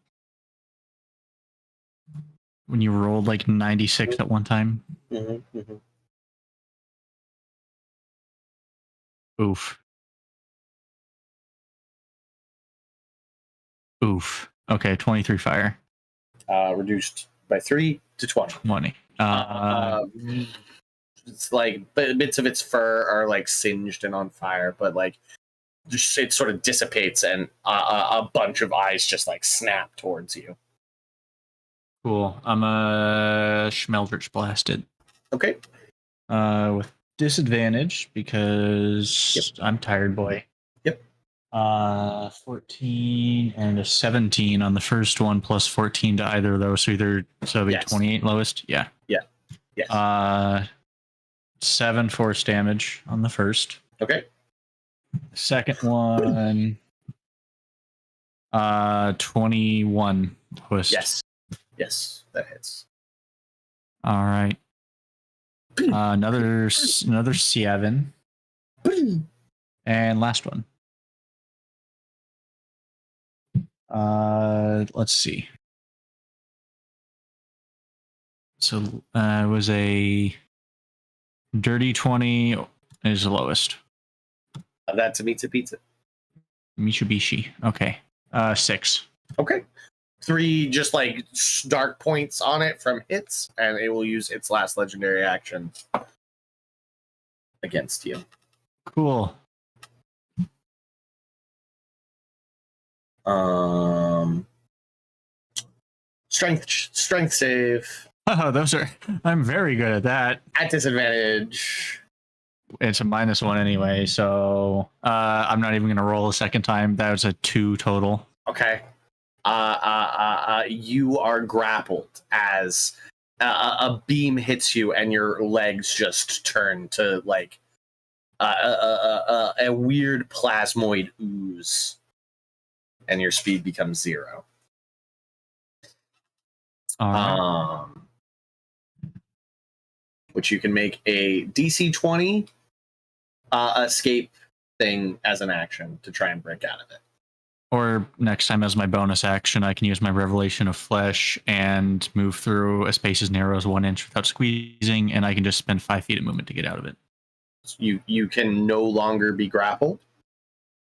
When you rolled like 96 at one time. Oof. Okay, 23 fire. Reduced by 3 to 20. 20. It's like bits of its fur are like singed and on fire, but like just it sort of dissipates and a bunch of eyes just like snap towards you. Cool. I'm a Schmeldritch blasted. Okay. With disadvantage because I'm tired boy. Yep. 14 and a 17 on the first one, plus 14 to either of those. So it'll be Yes. 28 lowest. Yeah. Yeah. Yes. 7 force damage on the first. Okay. Second one, 21 twist. Yes, that hits. All right. Another 7. And last one. Let's see. So it was a dirty 20 is the lowest. That's a pizza. Mitsubishi. Okay. 6. Okay. 3 just like dark points on it from hits, and it will use its last legendary action against you. Cool. Strength save. Oh, I'm very good at that. At disadvantage. It's a -1 anyway, so I'm not even gonna roll a second time. That was a 2 total. Okay. You are grappled as a beam hits you, and your legs just turn to like a weird plasmoid ooze, and your speed becomes 0. All right. Which you can make a DC 20 escape thing as an action to try and break out of it. Or next time as my bonus action, I can use my Revelation of Flesh and move through a space as narrow as 1 inch without squeezing, and I can just spend 5 feet of movement to get out of it. You can no longer be grappled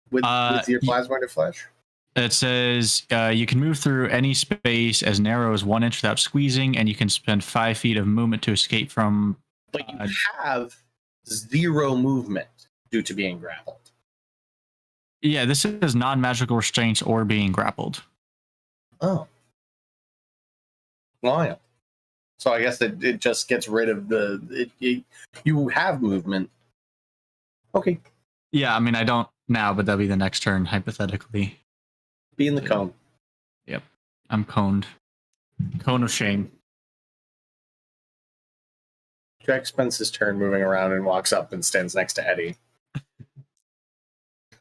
with your plasmoid of flesh? It says you can move through any space as narrow as 1 inch without squeezing, and you can spend 5 feet of movement to escape from. But you have 0 movement due to being grappled. Yeah, this is non-magical restraints or being grappled. Oh. Wild. So I guess it just gets rid of you have movement. Okay. Yeah, I mean, I don't now, but that'll be the next turn, hypothetically. Be in the cone. Yep. I'm coned. Cone of shame. Jack spends his turn moving around and walks up and stands next to Eddie.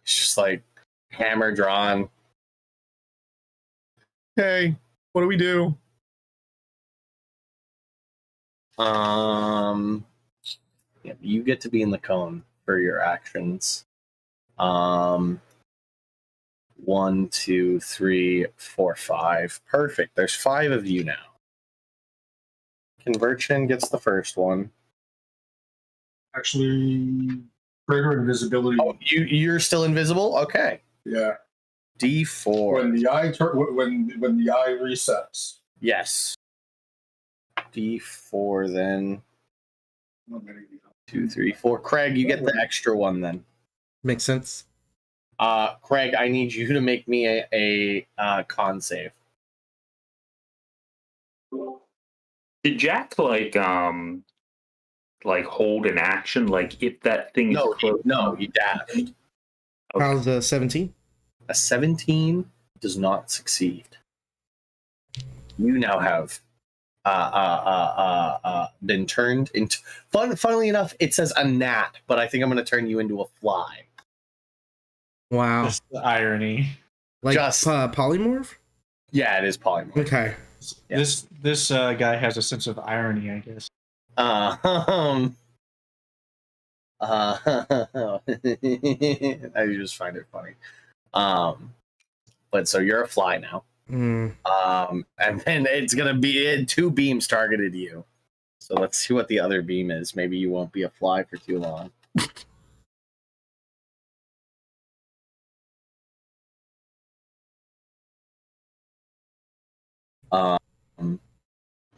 It's just like hammer drawn. Hey, what do we do? Yeah, you get to be in the cone for your actions. 1, 2, 3, 4, 5. Perfect. There's 5 of you now. Conversion gets the first one. Actually, greater invisibility. Oh, you're still invisible? Okay. Yeah. D4. When the eye when the eye resets. Yes. D4 then. 2, 3, 4. Craig, you get the extra one then. Makes sense. Craig, I need you to make me a con save. Did Jack like hold an action? Like if that thing is close? No, he dashed. Okay. How's the 17? A 17 does not succeed. You now have been turned into. Funnily enough, it says a gnat, but I think I'm going to turn you into a fly. Wow. That's the irony. Like just- polymorph? Yeah, it is polymorph. Okay. Yeah. This guy has a sense of irony, I guess. I just find it funny. But so you're a fly now. Mm. And then it's gonna be 2 beams targeted you. So let's see what the other beam is. Maybe you won't be a fly for too long.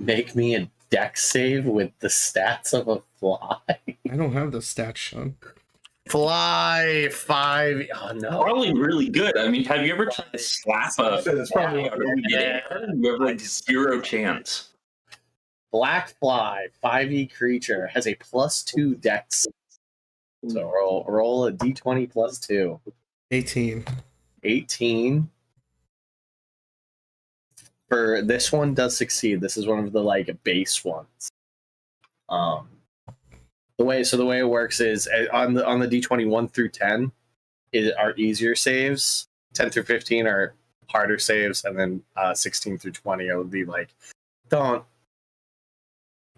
Make me a dex save with the stats of a fly. I don't have the stats shown. Fly 5. Oh no. Probably really good. I mean, have you ever tried to slap a That's probably fly in air? You have like 0 chance. Black fly, 5e creature, has a +2 dex. So roll a d20 +2. 18. 18. For this one does succeed. This is one of the like base ones. The way it works is on the d20 1 through 10 are easier saves. 10 through 15 are harder saves, and then 16 through 20 would be like, don't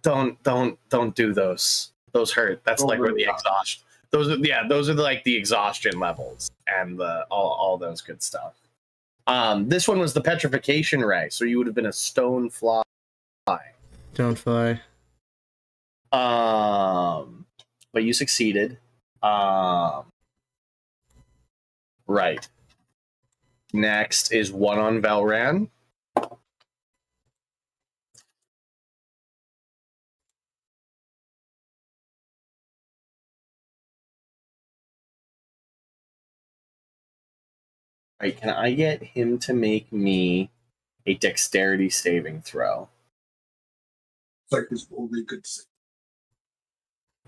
do those. Those hurt. That's like where the exhaustion. Those are like the exhaustion levels and all those good stuff. This one was the petrification ray, so you would have been a stone fly. Don't fly. But you succeeded. Right. Next is one on Valran. Right, can I get him to make me a dexterity saving throw? It's like this only good save.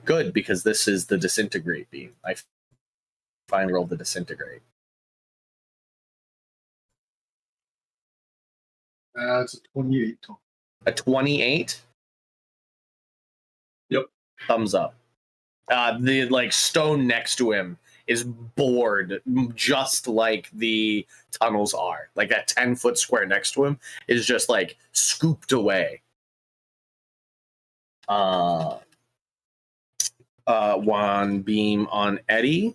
Good, because this is the disintegrate beam. I finally rolled the disintegrate. It's a 28 total. A 28? Yep. Thumbs up. The like stone next to him is bored, just like the tunnels are. Like that 10-foot square next to him is just like scooped away. One beam on Eddie.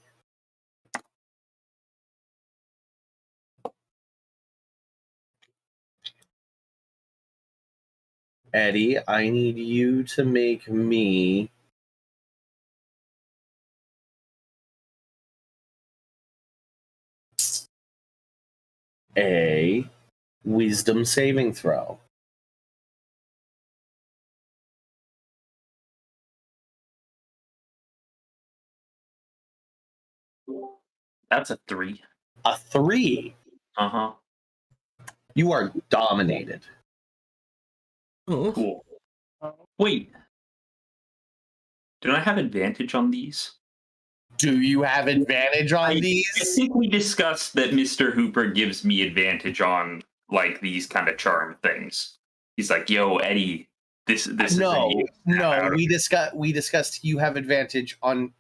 Eddie, I need you to make me a wisdom saving throw. That's a 3. A 3. Uh-huh. You are dominated. Oh, Cool. Wait. Do I have advantage on these? Do you have advantage on I these? think we discussed that Mr. Hooper gives me advantage on like these kind of charm things. He's like, "Yo, Eddie, this is No, a no. We discussed you have advantage on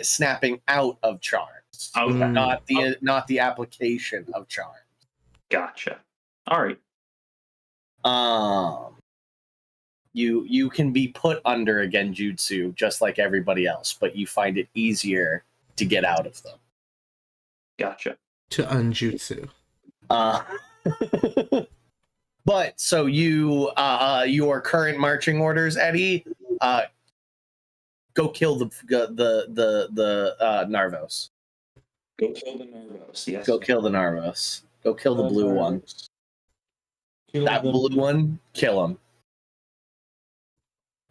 snapping out of charms, Okay, not the application of charm. gotcha. All right. You can be put under a genjutsu just like everybody else, but you find it easier to get out of them. Gotcha. to unjutsu. But so you your current marching orders, Eddie, go kill the Narvos. Go kill the Narvos. Yes. Go kill the Narvos. Go kill the blue one. That blue one, kill him.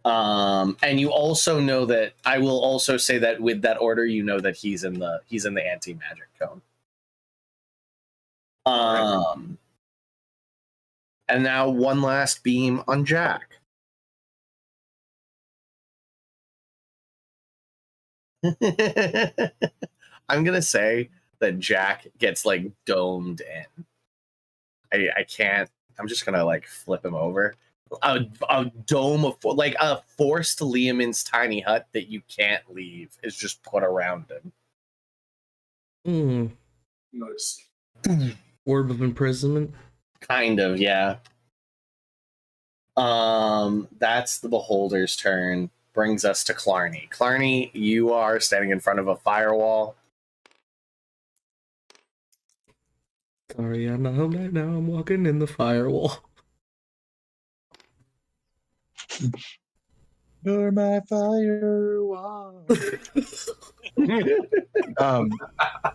And you also know that I will also say that with that order, you know that he's in the anti-magic cone. And now one last beam on Jack. I'm gonna say that Jack gets like domed in. I can't. I'm just gonna like flip him over. A dome of like a forced Liamon's tiny hut that you can't leave is just put around him. Nice. Orb of imprisonment. Kind of, yeah. That's the beholder's turn. Brings us to Clarny. Clarny, you are standing in front of a firewall. Sorry, I'm not home right now. I'm walking in the firewall. You're my firewall.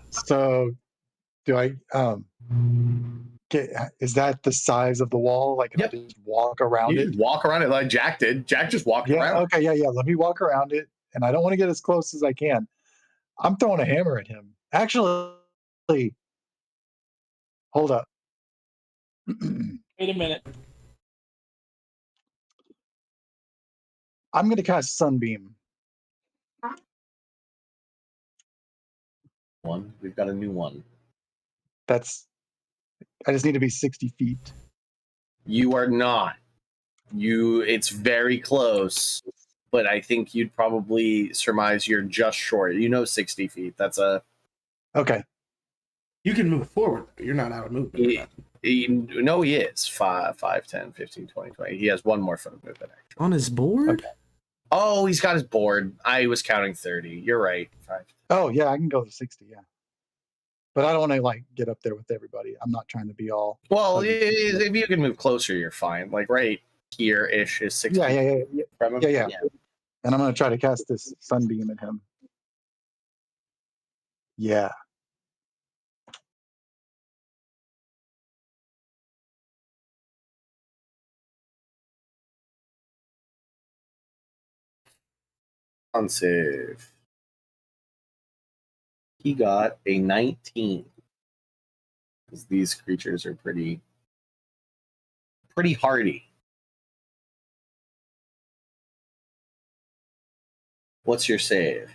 So do I is that the size of the wall? Like, can I just walk around You it? just walk around it like Jack did. Jack just walked around. Okay, yeah. Let me walk around it, and I don't want to get as close as I can. I'm throwing a hammer at him. Actually, hold up. Wait a minute. I'm going to cast Sunbeam. One. We've got a new one. I just need to be 60 feet. You are not. It's very close, but I think you'd probably surmise you're just short. 60 feet. That's a... Okay. You can move forward, but you're not out of movement. No, he is. 5, 10, 15, 20, 20. He has one more foot of movement, actually. On his board? Okay. Oh, he's got his board. I was counting 30. You're right. 5. Oh, yeah, I can go to 60, yeah. But I don't want to, get up there with everybody. I'm not trying to be all... Well, if you can move closer, you're fine. Like, right here-ish is 60. Yeah. From him. Yeah. And I'm going to try to cast this Sunbeam at him. Yeah. On save. He got a 19. Because these creatures are pretty hardy. What's your save?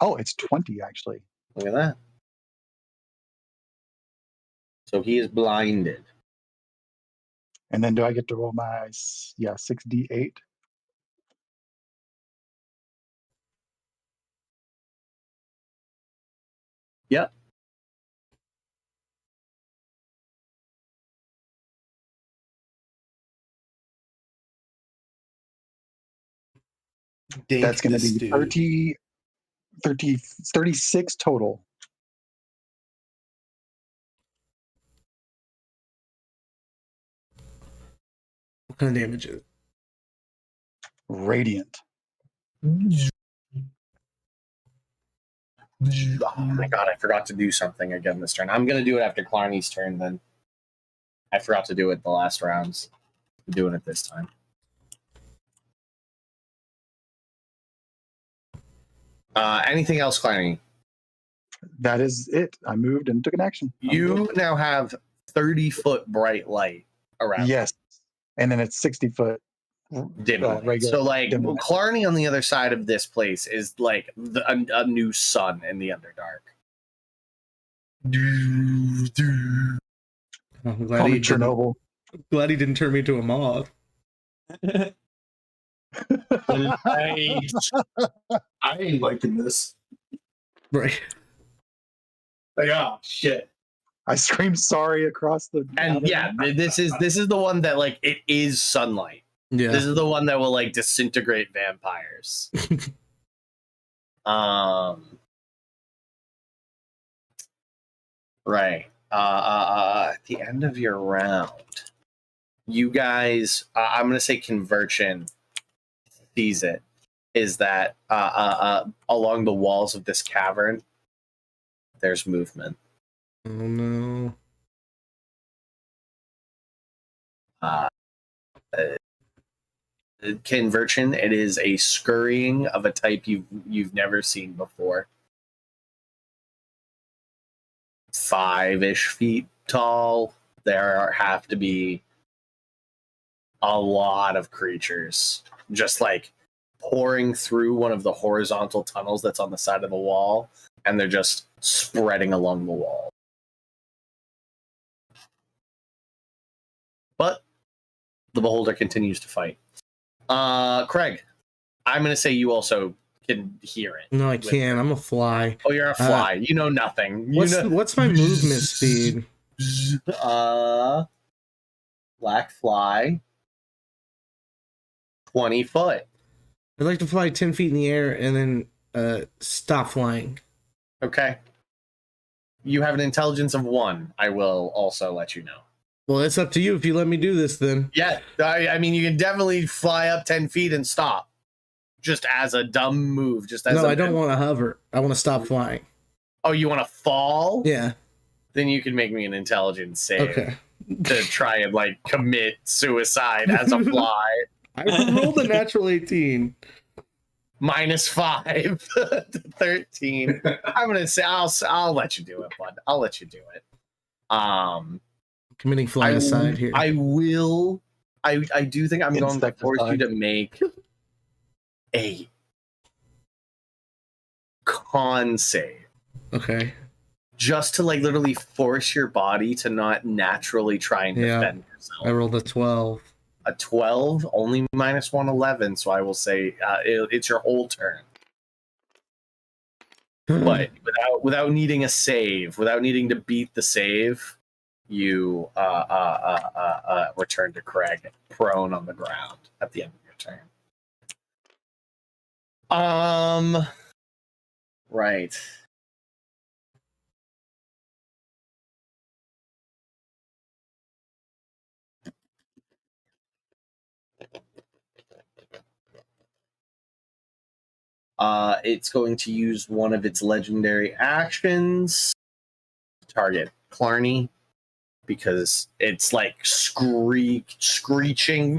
It's 20, actually. Look at that. So he is blinded. And then do I get to roll my 6d8? Yep. That's going to be 36 total. What kind of damage is it? Radiant. Oh my god, I forgot to do something again this turn. I'm gonna do it after Clarny's turn then. I forgot to do it the last rounds. I'm doing it this time. Anything else, Clarny? That is it. I moved and took an action. You now have 30-foot bright light around. Yes. And then it's 60-foot. Dim light. regular So like dim light. Clarny on the other side of this place is like a new sun in the Underdark. I'm Call me Chernobyl. glad he didn't turn me into a moth. Nice. I ain't liking this. Right. Like, ah, shit. I screamed sorry across the. And yeah, this is the one that like it is sunlight. Yeah. This is the one that will like disintegrate vampires. Right. At the end of your round, you guys, I'm gonna say Conversion sees it. Is that along the walls of this cavern, there's movement. Oh no. Conversion, it is a scurrying of a type you've never seen before. 5-ish feet tall. Have to be a lot of creatures just like pouring through one of the horizontal tunnels that's on the side of the wall, and they're just spreading along the wall. But the beholder continues to fight. Craig, I'm going to say you also can hear it. No, I can't. I'm a fly. Oh, you're a fly. You know nothing. What's my movement speed? Black fly. 20 foot. I'd like to fly 10 feet in the air and then stop flying. Okay. You have an intelligence of 1. I will also let you know. Well, it's up to you if you let me do this then. Yeah, I mean, you can definitely fly up 10 feet and stop. Just as a dumb move. No, I don't want to hover. I want to stop flying. Oh, you want to fall? Yeah. Then you can make me an intelligence save Okay. to try and like commit suicide as a fly. I rolled a natural 18. -5 to 13. I'm gonna say I'll let you do it, bud. I'll let you do it. Committing fly-aside here. I will. I do think I'm going to force you to make a con save. Okay. Just to like literally force your body to not naturally try and defend yourself. I rolled a 12. A 12, only -1, 11. So I will say it's your whole turn. But without needing a save, without needing to beat the save, you return to Craig prone on the ground at the end of your turn. Right. It's going to use one of its legendary actions to target Clarny, because it's like screeching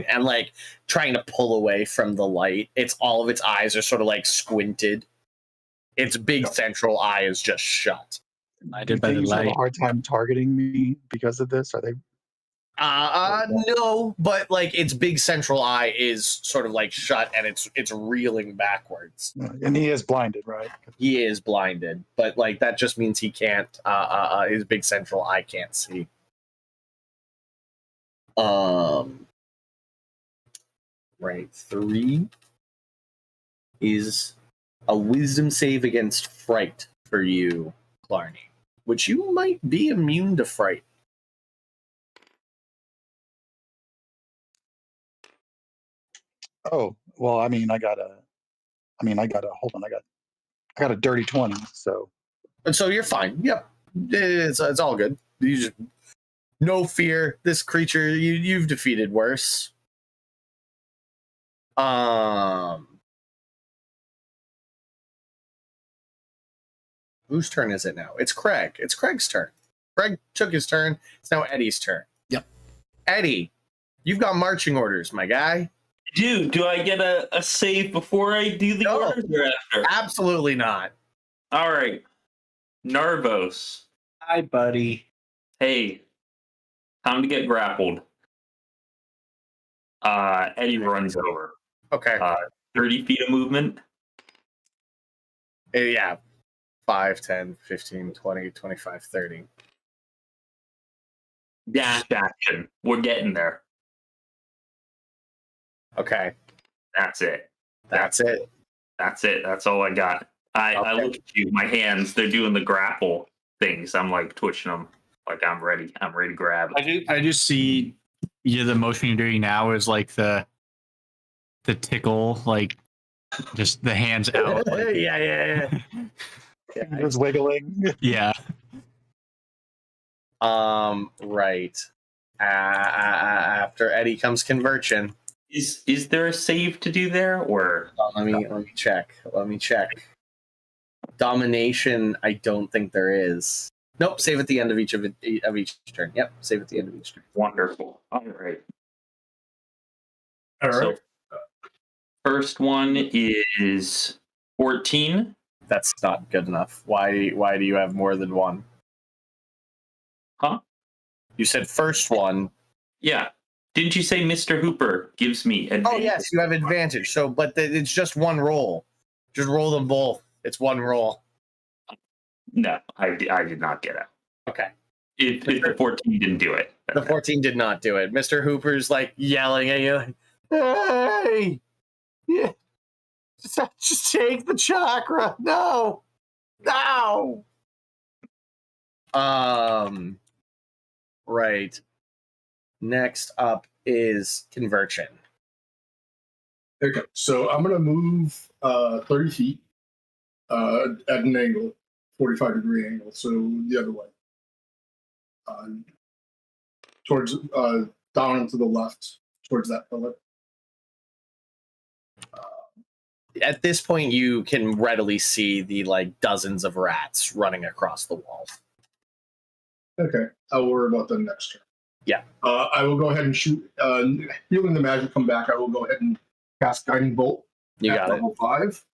and like trying to pull away from the light. It's all of its eyes are sort of like squinted. Its big central eye is just shut. I Do did by they the usually have light. a hard time targeting me because of this? Are they? No, but like its big central eye is sort of like shut and it's reeling backwards. And he is blinded, right? He is blinded, but like that just means he can't. His big central eye can't see. Right. 3 is a wisdom save against fright for you, Clarny, which you might be immune to fright. Oh well, I got a dirty 20. So And so you're fine. Yep. It's all good. You just no fear. This creature you've defeated worse. Whose turn is it now? It's Craig. It's Craig's turn. Craig took his turn. It's now Eddie's turn. Yep. Eddie, you've got marching orders, my guy. Dude, do I get a save before I do the No. orders or after? Absolutely not. All right. Narvos. Hi, buddy. Hey. Time to get grappled. Eddie runs over. Okay. 30 feet of movement. Yeah. 5, 10, 15, 20, 25, 30. Dash action. We're getting there. Okay. That's it. That's it. That's it. That's all I got. I Okay. look at you. My hands, they're doing the grapple things. I'm like twitching them. Like I'm ready. I'm ready to grab. I just see the motion you're doing now is like the tickle, like just the hands out. Like, yeah. Just wiggling. yeah. Right. After Eddie comes conversion. Is there a save to do there or Let me check. Domination, I don't think there is. Nope, save at the end of each turn. Yep, save at the end of each turn. wonderful? All right. All right. So, first one is 14. That's not good enough. Why do you have more than one? Huh? You said first one. Yeah. Didn't you say Mr. Hooper gives me advantage? Oh yes, you have advantage. So, but it's just one roll. Just roll them both. It's one roll. No, I did not get it. Okay. If the 14 didn't do it. The 14 did not do it. Mr. Hooper's like yelling at you, like, "Hey, yeah, just take the chakra. No. Right. Next up is conversion. Okay, so I'm gonna move 30 feet at an angle, 45-degree angle, so the other way, towards down and to the left, towards that pillar. At this point, you can readily see the dozens of rats running across the wall. Okay, I'll worry about them next turn. Yeah. I will go ahead and shoot. Feeling the magic come back, I will go ahead and cast Guiding Bolt. You at got it. level 5.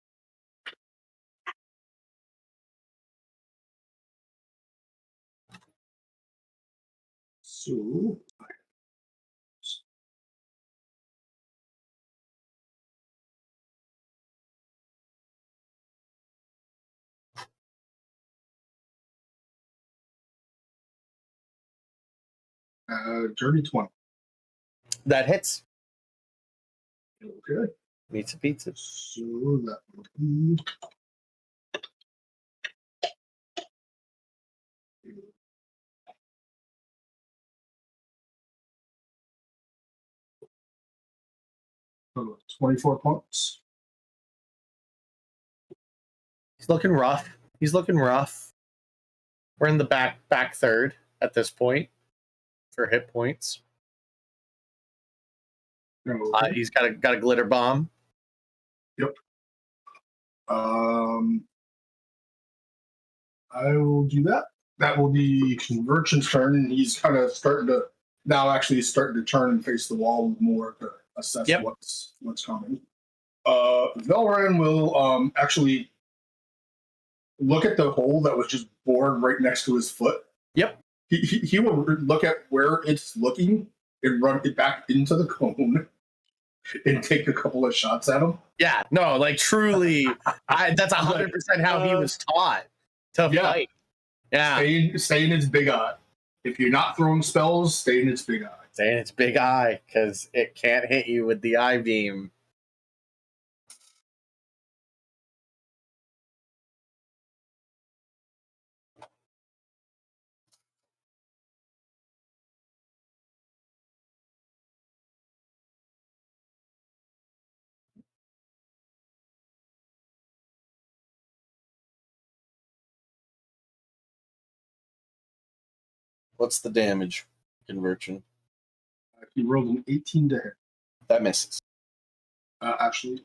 So. Dirty 20. That hits. Okay. Pizza, pizza. So that would be. Oh, 24 points. He's looking rough. We're in the back third at this point for hit points. Okay. He's got a glitter bomb. I will do that. That will be Conversion's turn. He's kind of starting to turn and face the wall more to assess Yep. what's coming. Velran will actually look at the hole that was just bored right next to his foot. Yep. He will look at where it's looking and run it back into the cone and take a couple of shots at him. Yeah, no, truly, that's 100% how he was taught to fight. Yeah, Stay in its big eye. If you're not throwing spells, stay in its big eye. stay in its big eye because it can't hit you with the eye beam. What's the damage conversion? He rolled an 18 to hit. That misses. Actually,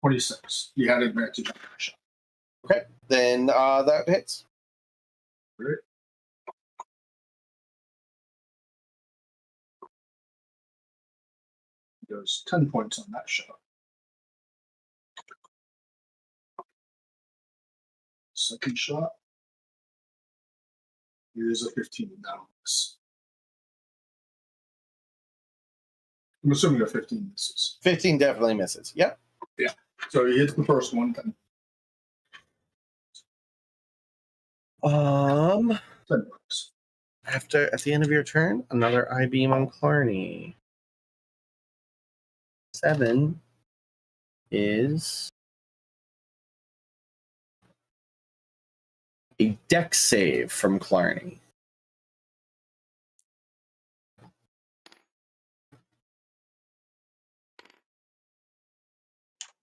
26. You had advantage on that shot. Then that hits. Right? Goes 10 points on that shot. Second shot is a 15 now. I'm assuming a 15 misses. 15 definitely misses. Yep. So he hits the first one, then 10 points. At the end of your turn, another eye beam on Clarny. 7 is a dex save from Clarny.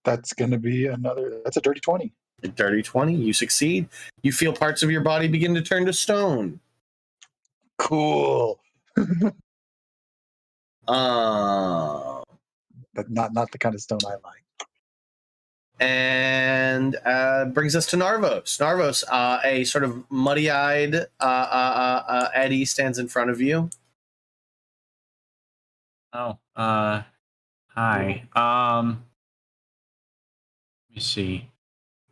That's going to be that's a dirty 20. A dirty 20, you succeed. You feel parts of your body begin to turn to stone. Cool. But not the kind of stone I like. And brings us to Narvos. Narvos, a sort of muddy-eyed Eddie stands in front of you. Oh, hi. Let me see.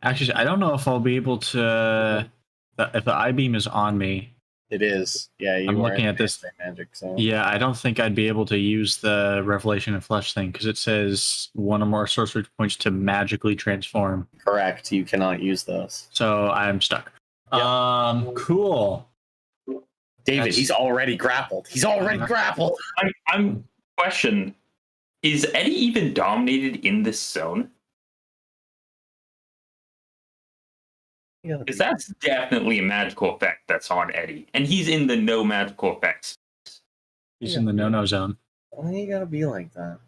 Actually, I don't know if I'll be able to. If the I-beam is on me. It is. Yeah, you I'm are looking in at this. magic. So. Yeah, I don't think I'd be able to use the Revelation of Flesh thing because it says one or more sorcery points to magically transform. Correct. You cannot use those. So I'm stuck. Yep. Cool. David, he's already grappled. I'm question. Is Eddie even dominated in this zone? Because that's definitely a magical effect that's on Eddie. And he's in the no magical effects. He's in the no-no zone. Why you gotta be like that?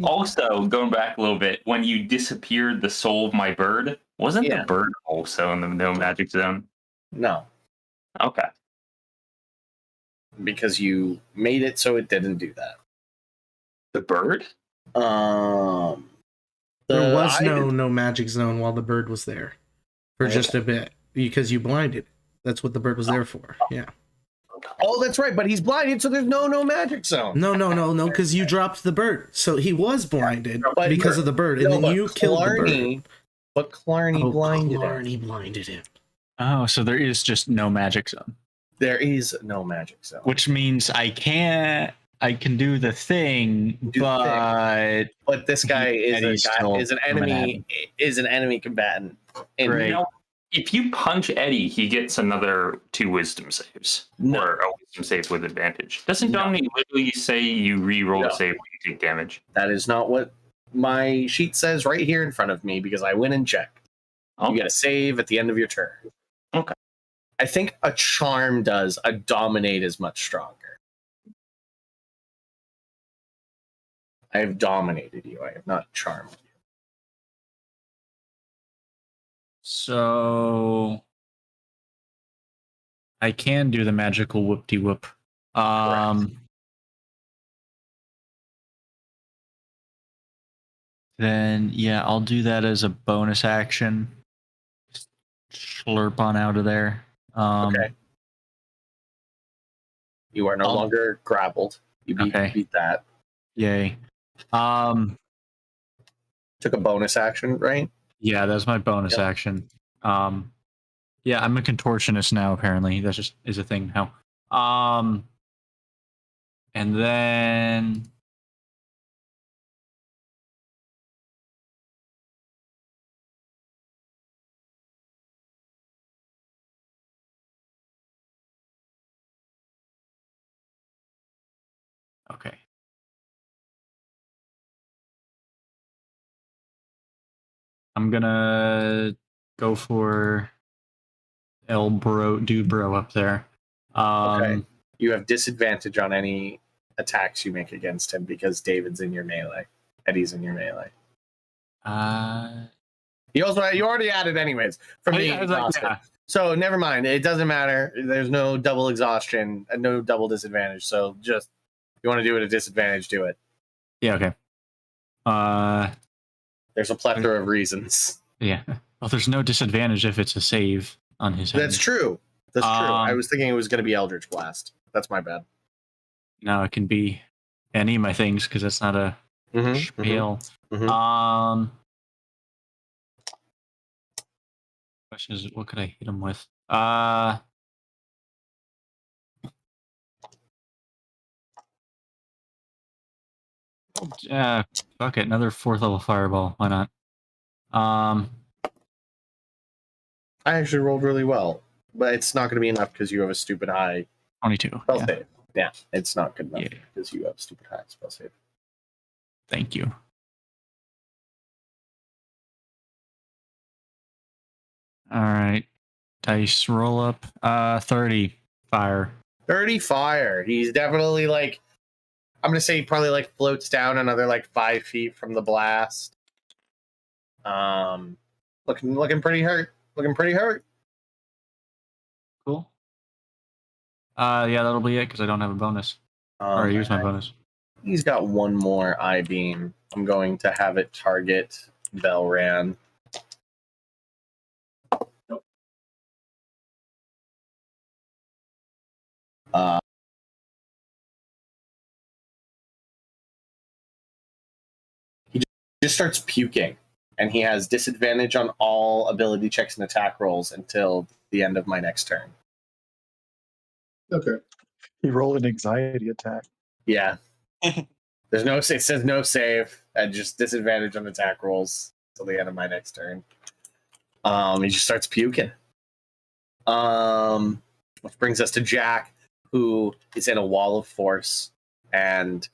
Also, going back a little bit, when you disappeared the soul of my bird, wasn't Yeah. the bird also in the no magic zone? No, Okay. because you made it so it didn't do that. The bird? There was no magic zone while the bird was there for just a bit because you blinded. That's what the bird was there for. Yeah. Oh, that's right. But he's blinded, so there's no magic zone. No, because you dropped the bird. So he was blinded But because of the bird, and then you killed the bird. But Clarny blinded him. Clarny blinded him. Oh, so there is just no magic zone. There is no magic zone. Which means I can do the thing, but this guy Eddie's is an enemy combatant. And Great. You know, if you punch Eddie, he gets another 2 wisdom saves. No. Or a wisdom save with advantage. Doesn't Dominic literally say you re-roll a save when you take damage? that is not what my sheet says right here in front of me because I went and checked. Okay. You get a save at the end of your turn. Okay. I think a charm does. A dominate is much stronger. I have dominated you. I have not charmed you. So I can do the magical whoop-de-whoop. Then yeah, I'll do that as a bonus action. Just slurp on out of there. Okay. You are no longer grappled. You beat that. Yay. Took a bonus action, right? Yeah, that's my bonus action. Yeah, I'm a contortionist now, apparently. That just is a thing now. And then okay. I'm gonna go for Dude Bro up there. Okay. You have disadvantage on any attacks you make against him because David's in your melee. Eddie's in your melee. You already added anyways from the exhausted. So never mind. It doesn't matter. There's no double exhaustion and no double disadvantage. So just if you want to do it at disadvantage, do it. Yeah, okay. There's a plethora of reasons. Yeah. Well, there's no disadvantage if it's a save on his head. That's true. That's true. I Um, was thinking it was going to be Eldritch Blast. That's my bad. No, it can be any of my things because that's not a spell. mhm. Question is, what could I hit him with? Fuck it, another 4th level fireball. Why not? I actually rolled really well, but it's not going to be enough because you have a stupid high 22. spell Yeah. save. Yeah, it's not good enough Yeah. because you have a stupid high spell save. Thank you. All right. Dice roll up. 30 fire. 30 fire. He's definitely like, I'm going to say he probably like floats down another like 5 feet from the blast. Looking pretty hurt. Looking pretty hurt. Cool. Yeah, that'll be it because I don't have a bonus. Or I use my bonus. He's got one more eye beam. I'm going to have it target Velran. He just starts puking, and he has disadvantage on all ability checks and attack rolls until the end of my next turn. Okay. He rolled an anxiety attack. Yeah. There's no, it says no save, and just disadvantage on attack rolls until the end of my next turn. He just starts puking. Which brings us to Jack, who is in a wall of force, and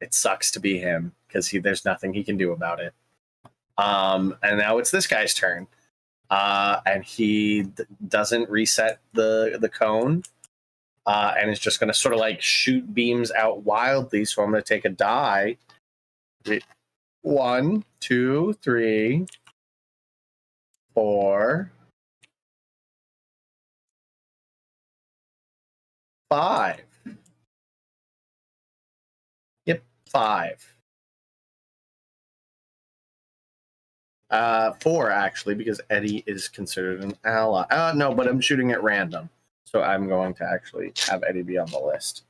it sucks to be him because there's nothing he can do about it. And now it's this guy's turn, and he doesn't reset the cone, and is just going to sort of like shoot beams out wildly. So I'm going to take a die. 1, 2, 3, 4, 5. Yep, 5. 4 actually, because Eddie is considered an ally. No, but I'm shooting at random, so I'm going to actually have Eddie be on the list.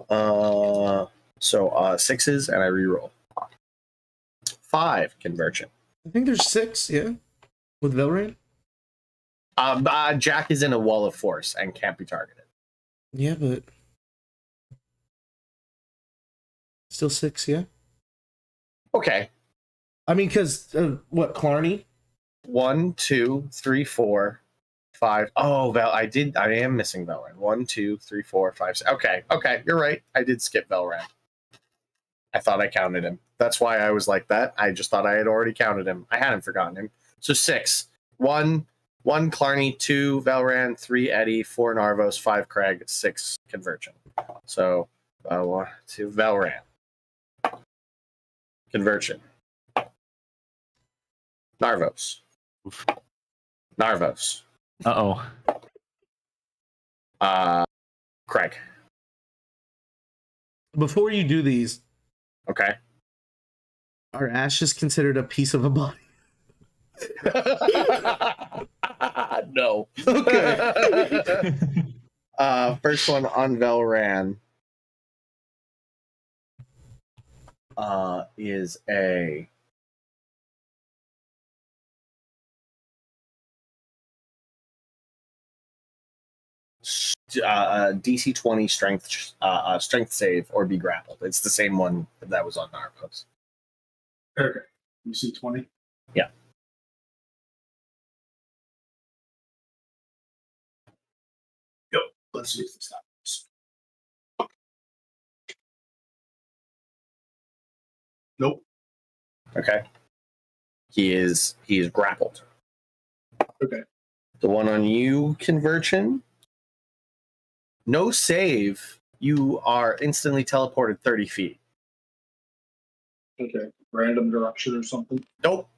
So 6s, and I reroll. 5 conversion. I think there's 6, yeah, with Velran. Jack is in a wall of force and can't be targeted. Yeah, but still 6, yeah. Okay. I mean, because what, Clarny? 1, 2, 3, 4, 5. Oh, I am missing Velran. 1, 2, 3, 4, 5, 6. Okay, you're right. I did skip Velran. I thought I counted him. That's why I was like that. I just thought I had already counted him. I hadn't forgotten him. So 6. 1 Clarny, 2 Velran, 3 Eddie, 4 Narvos, 5 Craig, 6 Convergent. So 1, 2 Velran. Convergent. Narvos. Narvos. Uh-oh. Craig. Before you do these, Okay. are ashes considered a piece of a body? No. Okay. First one on Velran is a DC 20 strength save or be grappled. It's the same one that was on Narvos. Okay. You see 20? Yeah. Yep. Let's see if this happens. Nope. Okay. He is grappled. Okay. The one on you, Conversion. No save. You are instantly teleported 30 feet. Okay. Random direction or something. Nope.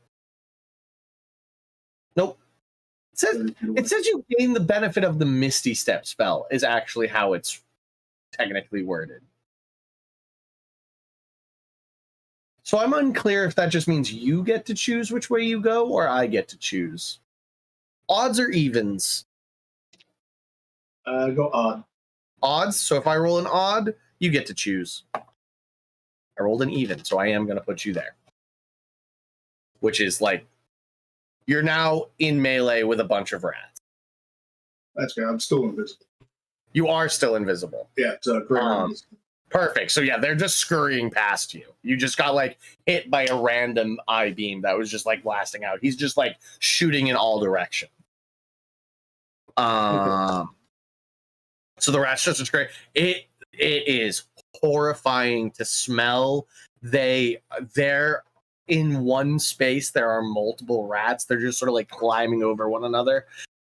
It says you gain the benefit of the Misty Step spell, is actually how it's technically worded. So I'm unclear if that just means you get to choose which way you go or I get to choose. Odds or evens? Go odd. Odds. So if I roll an odd, you get to choose. I rolled an even, so I am going to put you there. Which is like, you're now in melee with a bunch of rats. That's good. I'm still invisible. You are still invisible. Yeah, it's great. Perfect. So yeah, they're just scurrying past you. You just got like hit by a random eye beam that was just like blasting out. He's just like shooting in all directions. So the rat's just as great. It is horrifying to smell. They're in one space. There are multiple rats. They're just sort of like climbing over one another.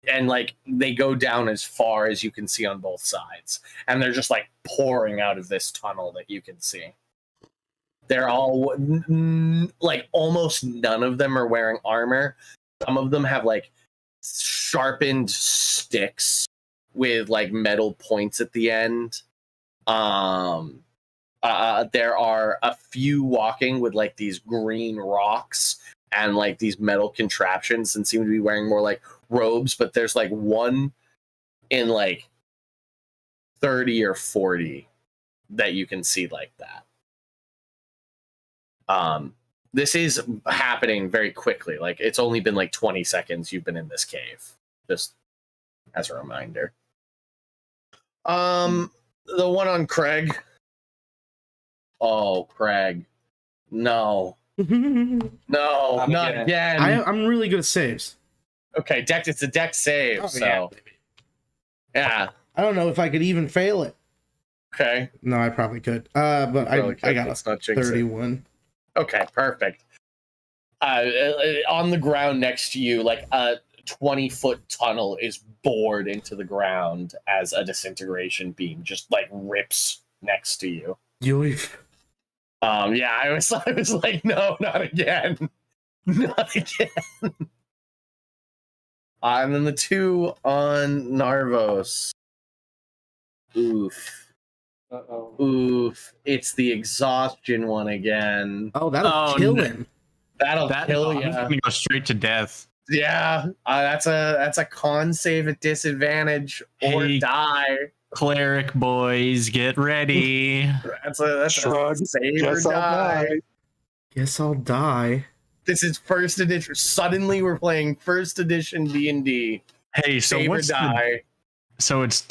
And like they go down as far as you can see on both sides, and they're just like pouring out of this tunnel that you can see. They're all like almost none of them are wearing armor. Some of them have like sharpened sticks with like metal points at the end. There are a few walking with like these green rocks and like these metal contraptions and seem to be wearing more like robes, but there's like one in like 30 or 40 that you can see like that. This is happening very quickly. Like it's only been like 20 seconds you've been in this cave, just as a reminder. The one on Craig. Oh, Craig. No, not again. I'm really good at saves. Okay, deck. It's a deck save. Oh, so yeah. I don't know if I could even fail it. Okay. No, I probably could. But I got Let's a not jinx it. 31. Okay, perfect. On the ground next to you, like a 20-foot tunnel is bored into the ground as a disintegration beam just like rips next to you. Yoif. Yeah, I was like, no, not again. Not again. And then the two on Narvos. Oof. Uh-oh. Oof. It's the exhaustion one again. Oh, that'll kill him. That'll kill you. I'm gonna go straight to death. Yeah, that's a con save at disadvantage or Hey. die. Cleric boys, get ready. That's a Shrug. save or Guess I'll die. die. Guess I'll die. This is first edition. Suddenly, we're playing first edition D&D. Hey, so Save or what's the, die. so it's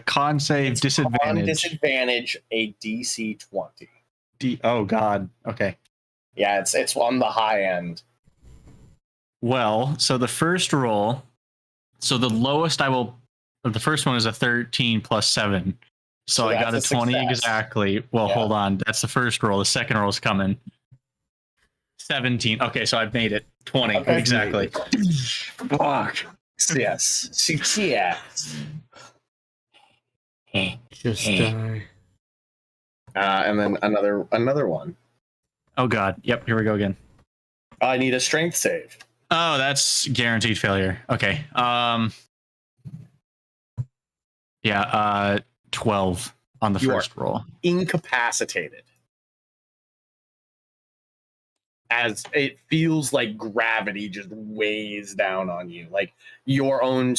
con save It's disadvantage. On disadvantage, a DC 20. Oh God. Okay. Yeah, it's on the high end. Well, so the first roll, so the lowest the first one is a 13 plus 7. So I got a that's a 20 success. exactly. Well, Yeah. hold on. That's the first roll. The second roll is coming. 17. Okay, so I've made it. 20. Okay. Exactly. Fuck. Yes. Yes. Just die. And then another one. Oh God. Yep, here we go again. I need a strength save. Oh, that's guaranteed failure. Okay. Yeah, 12 on the You are first roll. Incapacitated. As it feels like gravity just weighs down on you, like your own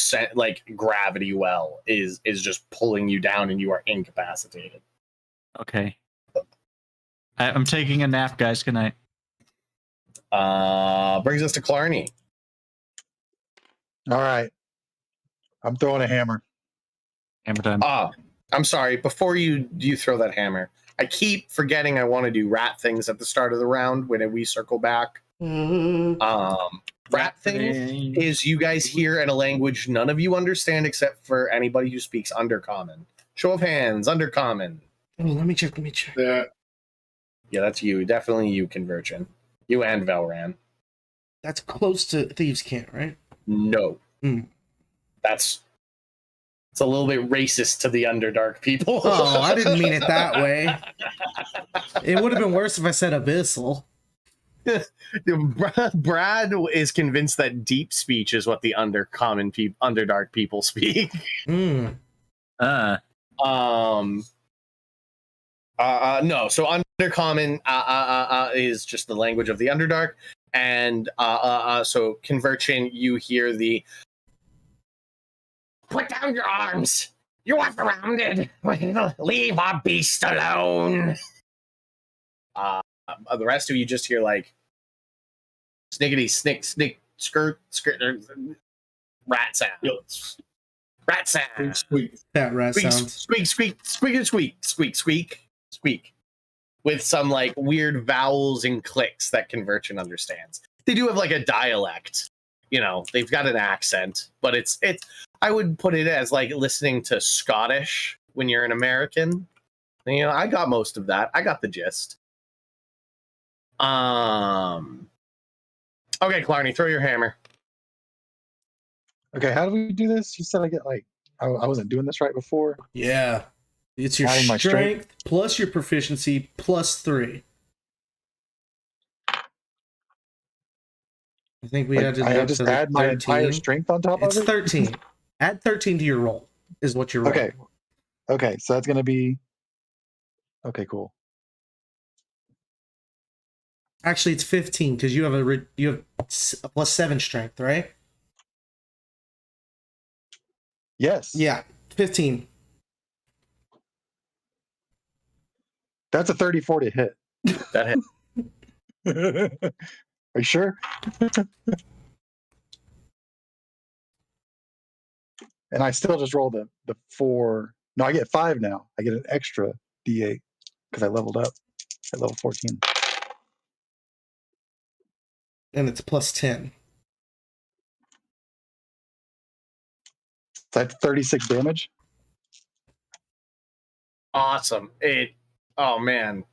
gravity well is just pulling you down, and you are incapacitated. Okay. I'm taking a nap, guys. Good night. Brings us to Clarny. All right. I'm throwing a hammer. Hammer time. I'm sorry. Before you throw that hammer, I keep forgetting I want to do rat things at the start of the round when we circle back. Rat thing is you guys hear in a language none of you understand except for anybody who speaks Undercommon. Show of hands, Undercommon. Oh, let me check. Yeah. Yeah, that's you. Definitely you, Convergent. You and Velran. That's close to Thieves' Cant, right? No. It's a little bit racist to the Underdark people. Oh, I didn't mean it that way. It would have been worse if I said Abyssal. Brad is convinced that deep speech is what the Underdark people speak. No. So Undercommon is just the language of the Underdark, and so Conversion, you hear the "Put down your arms. You are surrounded. Leave our beast alone." The rest of you just hear like snickety snick snick skirt rat sounds. Rat sounds. Squeak. That rat Squeak, sounds. squeak, squeak, squeak, squeak, squeak, squeak, squeak, with some like weird vowels and clicks that Conversion understands. They do have like a dialect, you know. They've got an accent, but it's. I would put it as like listening to Scottish when you're an American. You know, I got most of that. I got the gist. Okay, Clarny, throw your hammer. Okay, how do we do this? You said I get like I wasn't doing this right before. Yeah. It's your Adding my strength plus your proficiency plus 3. I think we Like, added I up just to add my 13. entire strength on top It's of it. 13. Add 13 to your roll is what you're rolling. Okay. Okay, so that's gonna be. Okay, cool. Actually, it's 15 because you have a plus 7 strength, right? Yes. Yeah, 15. That's a 34 to hit. That hit. Are you sure? And I still just rolled the 4. No, I get 5 now. I get an extra D8 because I leveled up at level 14. And it's plus 10. That's 36 damage. Awesome. Oh man.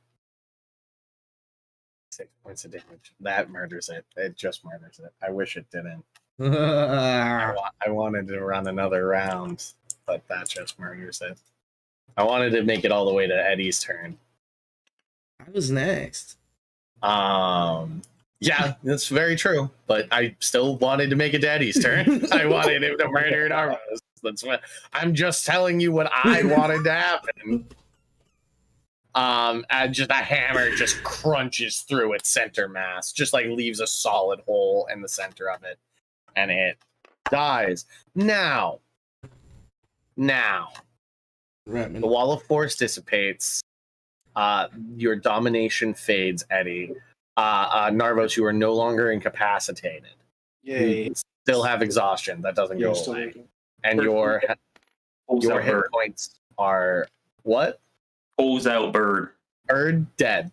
6 points of damage. That murders it. It just murders it. I wish it didn't. I wanted to run another round, but that just murders it. I wanted to make it all the way to Eddie's turn. I was next. Yeah, that's very true. But I still wanted to make it to Eddie's turn. I wanted him to murder Narvos. That's what I'm just telling you what I wanted to happen. And just a hammer just crunches through its center mass, just like leaves a solid hole in the center of it, and it dies. Now, Right, the wall of force dissipates. Your domination fades, Eddie. Narvos, you are no longer incapacitated. Yay. You still have exhaustion. That doesn't Yeah, go still away. looking. And your Pulls out hit bird. points are what? Pulls out bird. Dead.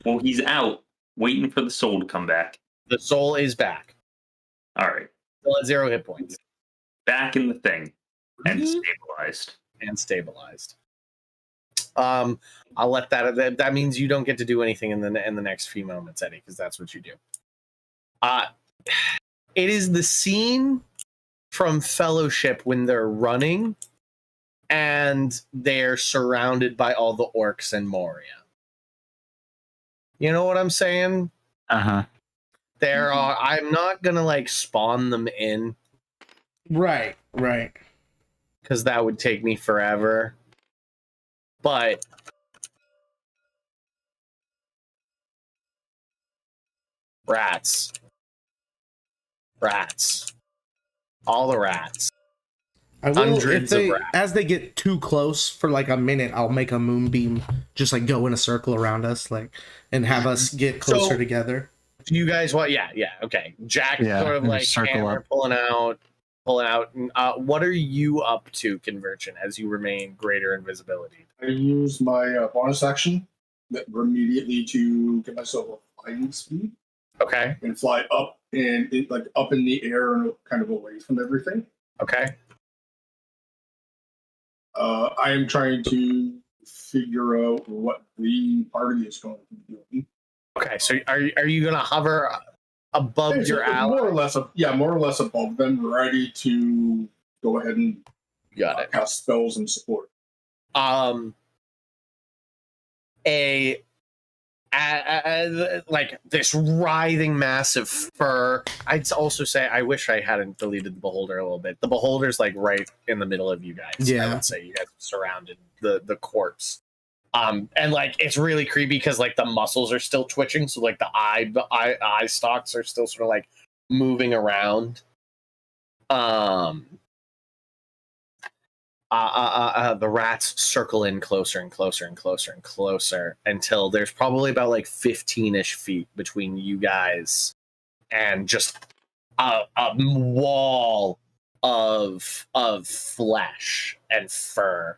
Well, he's out, waiting for the soul to come back. The soul is back. All right, Still at 0 hit points back in the thing and Mhm. stabilized. and stabilized. I'll let that means you don't get to do anything in the next few moments, Eddie, because that's what you do. It is the scene from Fellowship when they're running and they're surrounded by all the orcs and Moria. You know what I'm saying? Uh-huh. There are. I'm not gonna like spawn them in Right. because that would take me forever. But rats, all the rats. I will, Hundreds if of they, rats. as they get too close for like a minute, I'll make a moonbeam just like go in a circle around us, like, and have us get closer So- together. Do you guys want? Yeah, okay. Jack Yeah, sort of and like circle hammer up. pulling out. What are you up to, Conversion, as you remain greater invisibility? I use my bonus action that immediately to get myself a flying speed Okay, and fly up and like up in the air and kind of away from everything. okay. I am trying to figure out what the party is going to be doing. Okay, so are you gonna hover above It's your more ally? or less, more or less above them, ready to go ahead and Got it. cast spells and support. Like this writhing mass of fur. I'd also say I wish I hadn't deleted the beholder a little bit. The beholder's like right in the middle of you guys. I Yeah. would say you guys have surrounded the corpse. And like it's really creepy because like the muscles are still twitching, so like the eye stalks are still sort of like moving around. The rats circle in closer and closer and closer and closer until there's probably about like 15-ish feet between you guys and just a wall of flesh and fur.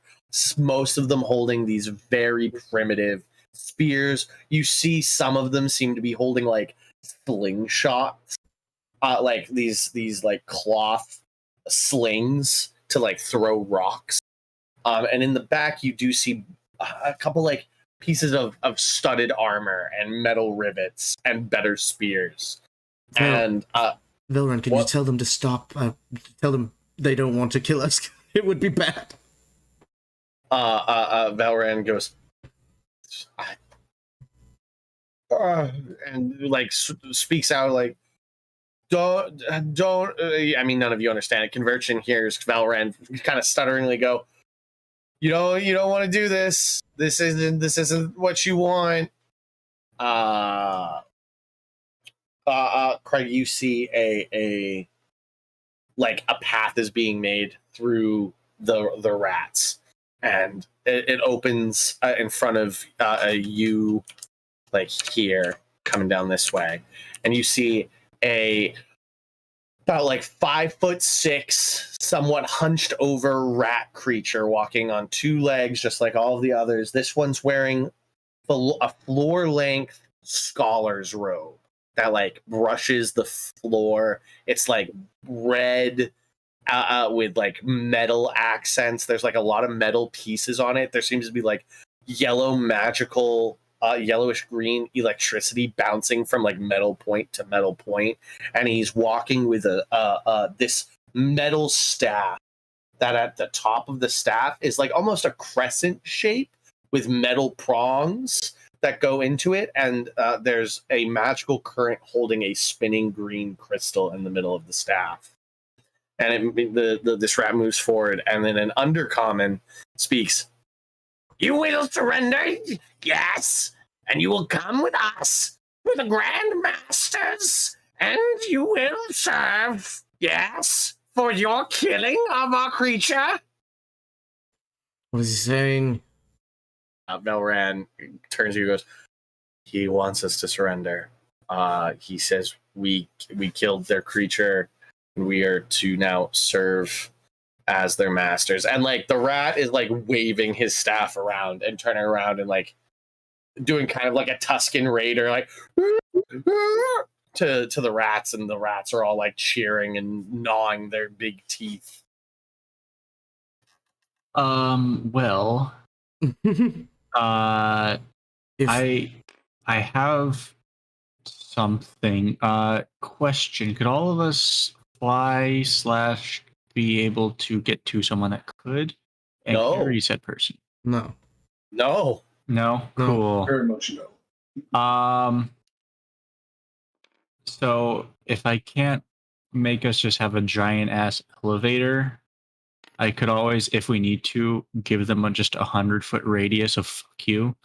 Most of them holding these very primitive spears. You see some of them seem to be holding like slingshots, like these like cloth slings to like throw rocks. And in the back you do see a couple like pieces of studded armor and metal rivets and better spears. And Velran, can you tell them to stop? Tell them they don't want to kill us. It would be bad. Velran goes and like speaks out like, don't I mean, none of you understand it. Conversion hears Valran kind of stutteringly go, you don't want to do this. This isn't what you want. Craig, you see a path is being made through the rats, and it opens in front of you, like here, coming down this way, and you see about like 5'6", somewhat hunched over rat creature walking on two legs, just like all of the others. This one's wearing a floor length scholar's robe that like brushes the floor. It's like red with like metal accents. There's like a lot of metal pieces on it. There seems to be like yellow magical yellowish green electricity bouncing from like metal point to metal point, and he's walking with this metal staff that at the top of the staff is like almost a crescent shape with metal prongs that go into it, and there's a magical current holding a spinning green crystal in the middle of the staff. And this rat moves forward, and then an undercommon speaks. You will surrender? Yes. And you will come with us, with the Grand Masters, and you will serve, yes, for your killing of our creature. What is he saying? Velran turns to you and goes, he wants us to surrender. He says we killed their creature, and we are to now serve as their masters. And like the rat is like waving his staff around and turning around and like doing kind of like a Tusken Raider, like to the rats, and the rats are all like cheering and gnawing their big teeth. Well, I have something. Question: could all of us fly / be able to get to someone that could? And No. carry said person? No. No. No. Cool. Very much no. So if I can't make us just have a giant ass elevator, I could always, if we need to, give them just 100-foot radius of fuck you.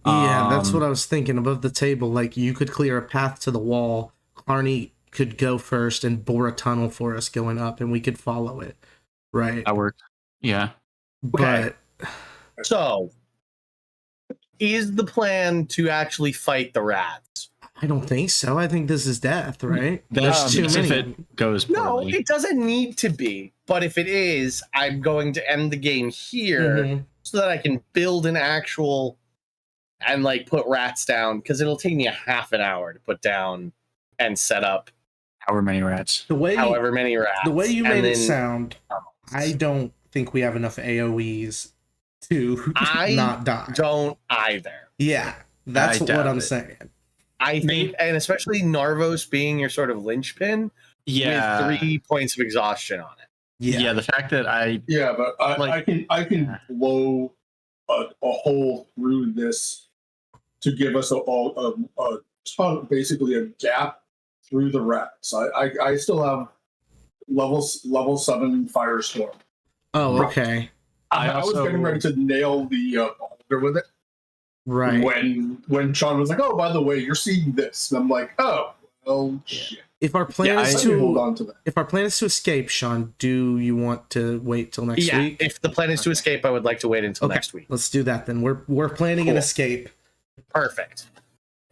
Yeah, that's what I was thinking. Above the table, like you could clear a path to the wall. Arnie could go first and bore a tunnel for us going up, and we could follow it. Right. That worked. Yeah. But So, is the plan to actually fight the rats? I don't think so. I think this is death, right? That's There's too if many. it goes No, poorly. it doesn't need to be. But if it is, I'm going to end the game here Mhm. so that I can build an actual and like put rats down, because it'll take me a half an hour to put down and set up However many rats. The way however many rats. the way you and made it then- sound, I don't think we have enough AoEs to I not die. don't either. Yeah, that's I what doubt I'm it. saying. I think, and especially Narvos being your sort of linchpin Yeah. with 3 points of exhaustion on it. Yeah. The fact that Yeah, but Like- I can blow a hole through this to give us a ton, basically a gap through the rats. I still have level 7 Firestorm. Oh, okay. I was also- getting ready to nail the boulder with it. Right. When Sean was like, "Oh, by the way, you're seeing this," and I'm like, "Oh, well, shit." If our plan Yeah, is Let me hold to on to that. if our plan is to escape, Sean, do you want to wait till next Yeah, week? if the plan is to escape, I would like to wait until Okay. next week. Let's do that then. We're planning an Cool. escape. Perfect.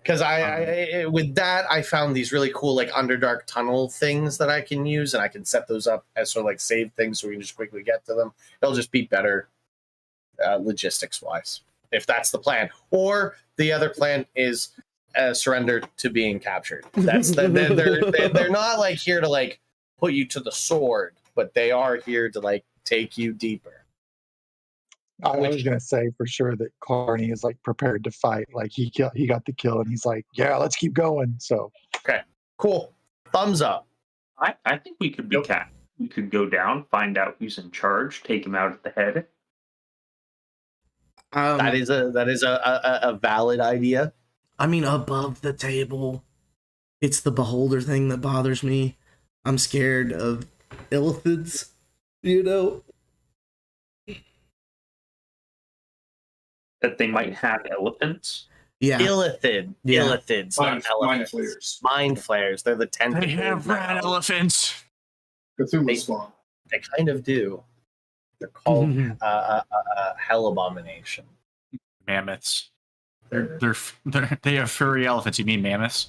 Because I with that I found these really cool like Underdark tunnel things that I can use, and I can set those up as sort of like save things so we can just quickly get to them. It'll just be better logistics wise if that's the plan. Or the other plan is surrender to being captured. That's they're not like here to like put you to the sword, but they are here to like take you deeper. I was gonna say for sure that Carney is like prepared to fight. Like he got the kill, and he's like, "Yeah, let's keep going." So Cool. Thumbs up. I think we could be cat. We could go down, find out who's in charge, take him out at the head. That is a valid idea. I mean, above the table, it's the beholder thing that bothers me. I'm scared of illithids, you know? That they might have elephants. Yeah. Illithid. Yeah. Illithids, not Mind elephants. flayers. Mind flayers. They're the tentacles. They have rat elephants. Cthulhu spawn. They kind of do. They're called Hell Abomination. Mammoths. They have furry elephants. You mean mammoths?